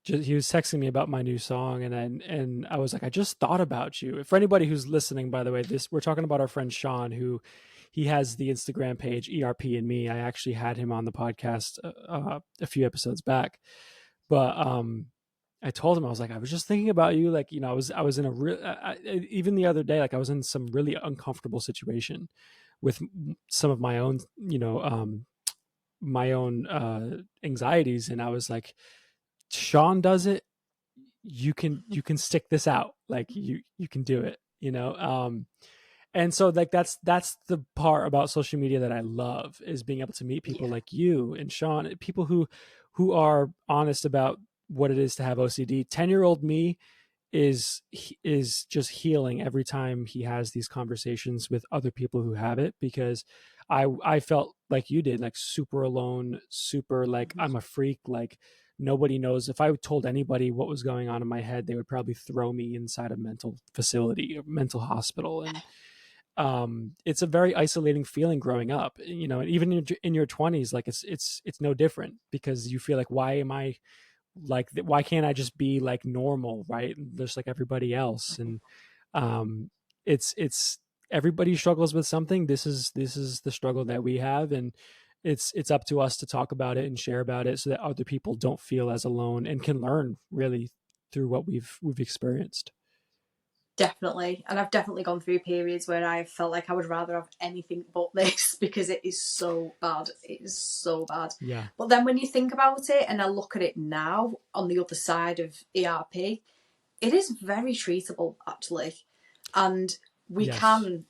he was texting me about my new song, and I was like, I just thought about you. For anybody who's listening, by the way, we're talking about our friend Sean, who he has the Instagram page ERP and Me. I actually had him on the podcast a few episodes back, but I told him, I was like, I was just thinking about you. Like, you know, I was in a real, even the other day, like I was in some really uncomfortable situation with some of my own, you know, my own anxieties, and I was like, Sean does it, you can stick this out, like you can do it, you know. And so like that's the part about social media that I love, is being able to meet people like you and Sean, people who are honest about what it is to have OCD. 10-year-old me is just healing every time he has these conversations with other people who have it, because I felt like you did, like super alone, super like I'm a freak, like nobody knows. If I told anybody what was going on in my head, they would probably throw me inside a mental facility, a mental hospital. And it's a very isolating feeling growing up, you know, and even in your 20s, like it's no different, because you feel like, why am I like, why can't I just be like normal, right, just like everybody else? And it's everybody struggles with something. This is the struggle that we have, and it's up to us to talk about it and share about it so that other people don't feel as alone and can learn really through what we've experienced. Definitely. And I've definitely gone through periods where I've felt like I would rather have anything but this because it is so bad. It is so bad. Yeah. But then when you think about it and I look at it now on the other side of ERP, it is very treatable, actually. And we can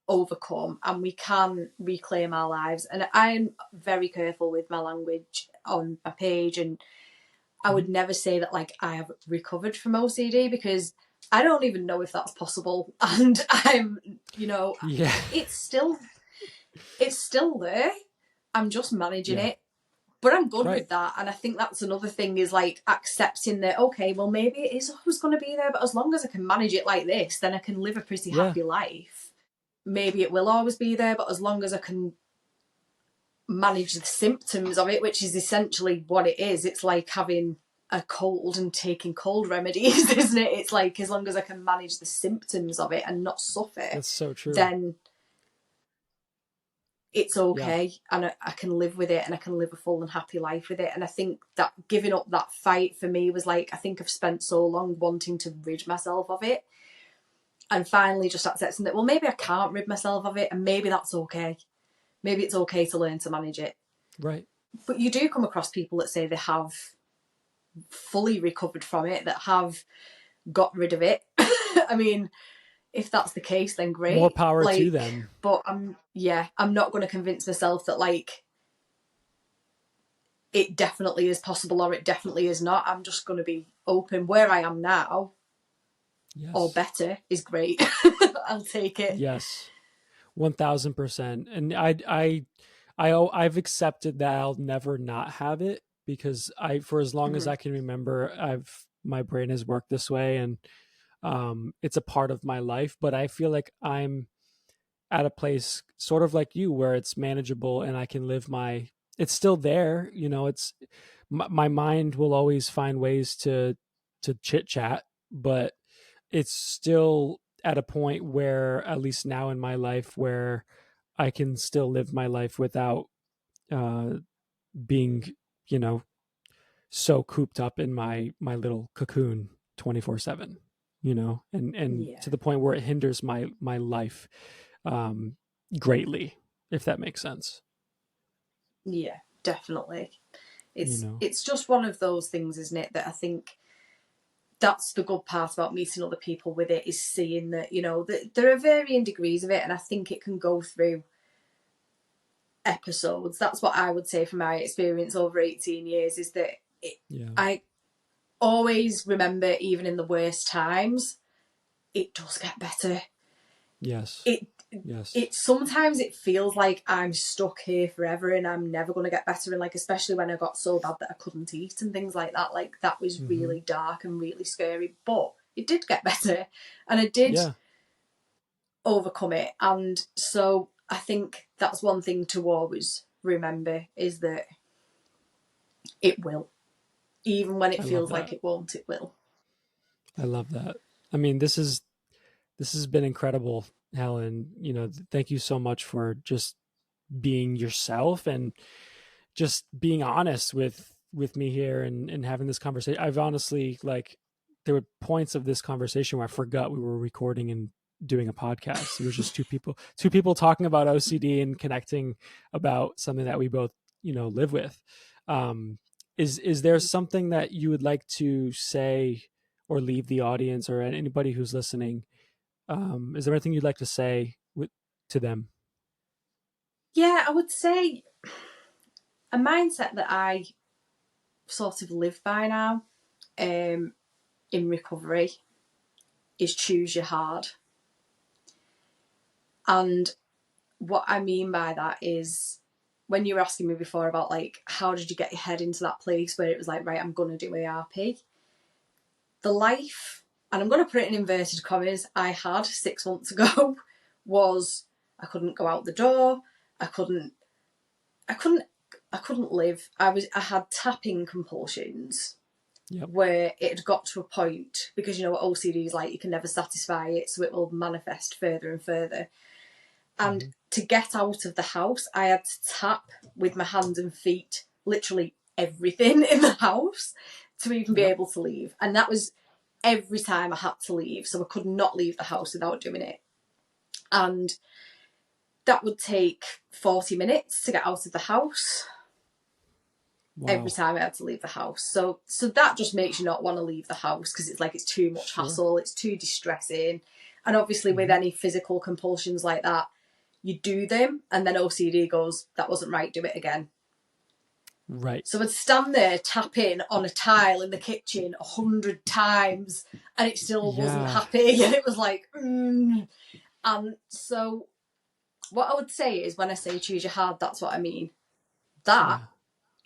overcome and we can reclaim our lives. And I'm very careful with my language on my page, and I would never say that like I have recovered from OCD, because I don't even know if that's possible. And I'm, you know, it's still there. I'm just managing it. But I'm good with that. And I think that's another thing, is like accepting that, okay, well, maybe it is always going to be there, but as long as I can manage it like this, then I can live a pretty happy life. Maybe it will always be there, but as long as I can manage the symptoms of it, which is essentially what it is. It's like having a cold and taking cold remedies, isn't it? It's like, as long as I can manage the symptoms of it and not suffer, that's so true, then it's okay. And I can live with it, and I can live a full and happy life with it. And I think that giving up that fight for me was like, I think I've spent so long wanting to rid myself of it, and finally just accepting that, well, maybe I can't rid myself of it, and maybe that's okay. Maybe it's okay to learn to manage it. Right. But you do come across people that say they have fully recovered from it, that have got rid of it. I mean, if that's the case, then great. More power to them. But I'm not going to convince myself that like it definitely is possible or it definitely is not. I'm just going to be open. Where I am now, or better, is great. I'll take it. Yes, 1000%. And I've accepted that I'll never not have it, because for as long as I can remember, my brain has worked this way, and it's a part of my life. But I feel like I'm at a place sort of like you, where it's manageable and I can live it's still there, you know, my mind will always find ways to chit chat, but it's still at a point where, at least now in my life, where I can still live my life without being, you know, so cooped up in my little cocoon 24/7, you know, and Yeah, to the point where it hinders my life um greatly, if that makes sense. yeah, definitely. You It's know. it's just one of those things, isn't it? That I think that's the good part about meeting other people with it, is seeing that, you know, that there are varying degrees of it, and I think it can go through episodes. That's what I would say from my experience over 18 years, is that Yeah. I always remember, even in the worst times, it does get better. Yes. It Yes. it sometimes it feels like I'm stuck here forever and I'm never going to get better. And like, especially when I got so bad that I couldn't eat and things like that, like that was Mm-hmm. really dark and really scary. But it did get better, and I did Yeah. overcome it. And so I think that's one thing to always remember, is that it will. Even when it I love feels like that. it won't, it will. I love that. I mean, this has been incredible, Helen. You know, thank you so much for just being yourself and just being honest with me here and having this conversation. I've honestly, like, there were points of this conversation where I forgot we were recording and doing a podcast. It was just two people talking about OCD and connecting about something that we both, you know, live with. Um, is there something that you would like to say or leave the audience or anybody who's listening? Is there anything you'd like to say to them? Yeah, I would say a mindset that I sort of live by now, um, in recovery, is choose your hard. And what I mean by that is, when you were asking me before about like, how did you get your head into that place where it was like, right, I'm going to do ERP? The life, and I'm going to put it in inverted commas, I had 6 months ago was, I couldn't go out the door. I couldn't, I couldn't, I couldn't live. I had tapping compulsions Yep. where it had got to a point, because you know what OCD is like, you can never satisfy it, so it will manifest further and further. And Mm-hmm. to get out of the house, I had to tap with my hands and feet, literally everything in the house, to even be Yep. able to leave. And that was every time I had to leave. So I could not leave the house without doing it. And that would take 40 minutes to get out of the house every Wow. time I had to leave the house. So that just makes you not want to leave the house, because it's like, it's too much Sure. hassle, it's too distressing. And obviously with Mm-hmm. any physical compulsions like that, you do them and then OCD goes, that wasn't right, do it again. Right. So I'd stand there tapping on a tile in the kitchen 100 times and it still wasn't Yeah. happy. And it was like, And so what I would say is, when I say choose your hard, that's what I mean. That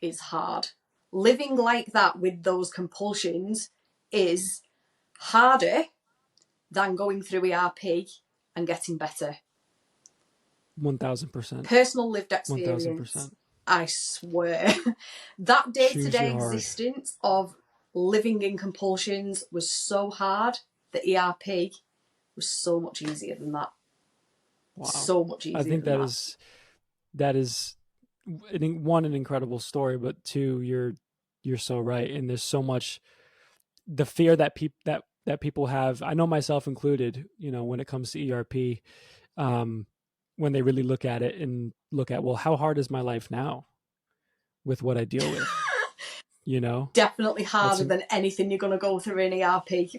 Yeah. is hard. Living like that with those compulsions is harder than going through ERP and getting better. 1000%. Personal lived experience, 1000%. I swear. That Choose day-to-day your hard. existence of living in compulsions was so hard. The ERP was so much easier than that. Wow. So much I easier think than that. that is one, an incredible story, but two, you're so right. And there's so much, the fear that people have, I know myself included, you know, when it comes to ERP, um, when they really look at it and look at, well, how hard is my life now with what I deal with? You know, Definitely that's harder than anything you're going to go through in ERP.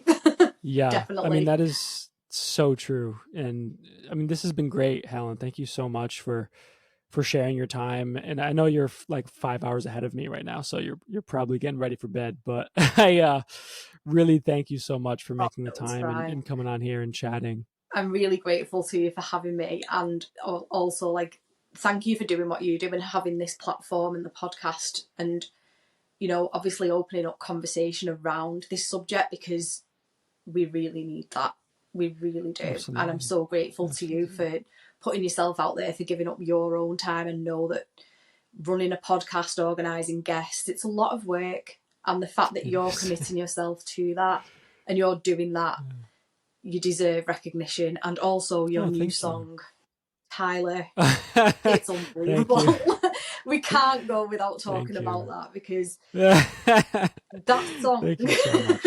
yeah. I mean, Definitely. that is so true. And I mean, this has been great, Helen. Thank you so much for sharing your time. And I know you're like 5 hours ahead of me right now, so you're probably getting ready for bed. But I really thank you so much for Oh, making the no, it's time fine. and coming on here and chatting. I'm really grateful to you for having me, and also, like, thank you for doing what you do and having this platform and the podcast, and you know, obviously opening up conversation around this subject, because we really need that. We really do. And I'm Absolutely. so grateful to you Absolutely. for putting yourself out there, for giving up your own time, and know that running a podcast, organising guests. It's a lot of work. And the fact that you're committing yourself to that and you're doing that, you deserve recognition. And also your new song, Tyler, it's unbelievable. We can't go without talking about that, because that song... Thank you so much.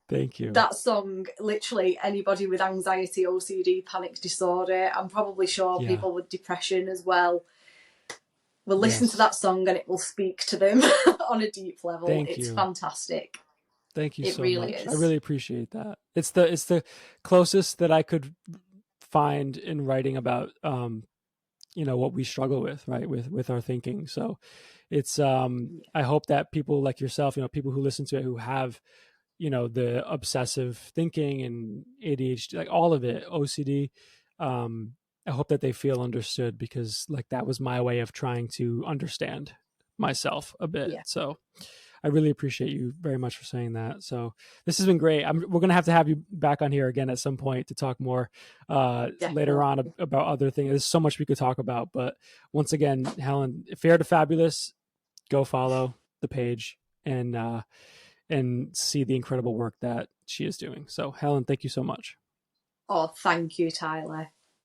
Thank you. That song, literally anybody with anxiety, OCD, panic disorder, I'm probably sure people with depression as well, will listen to that song and it will speak to them on a deep level. It's fantastic. Thank you so much. I really appreciate that. It's the closest that I could find in writing about what we struggle with, right, with our thinking. So it's I hope that people like yourself, people who listen to it, who have the obsessive thinking and ADHD, like all of it, OCD, I hope that they feel understood, because like that was my way of trying to understand myself a bit. So I really appreciate you very much for saying that. So this has been great. We're going to have you back on here again at some point to talk more later on about other things. There's so much we could talk about. But once again, Helen, FearToFabulous, go follow the page and see the incredible work that she is doing. So Helen, thank you so much. Oh, thank you, Tyler.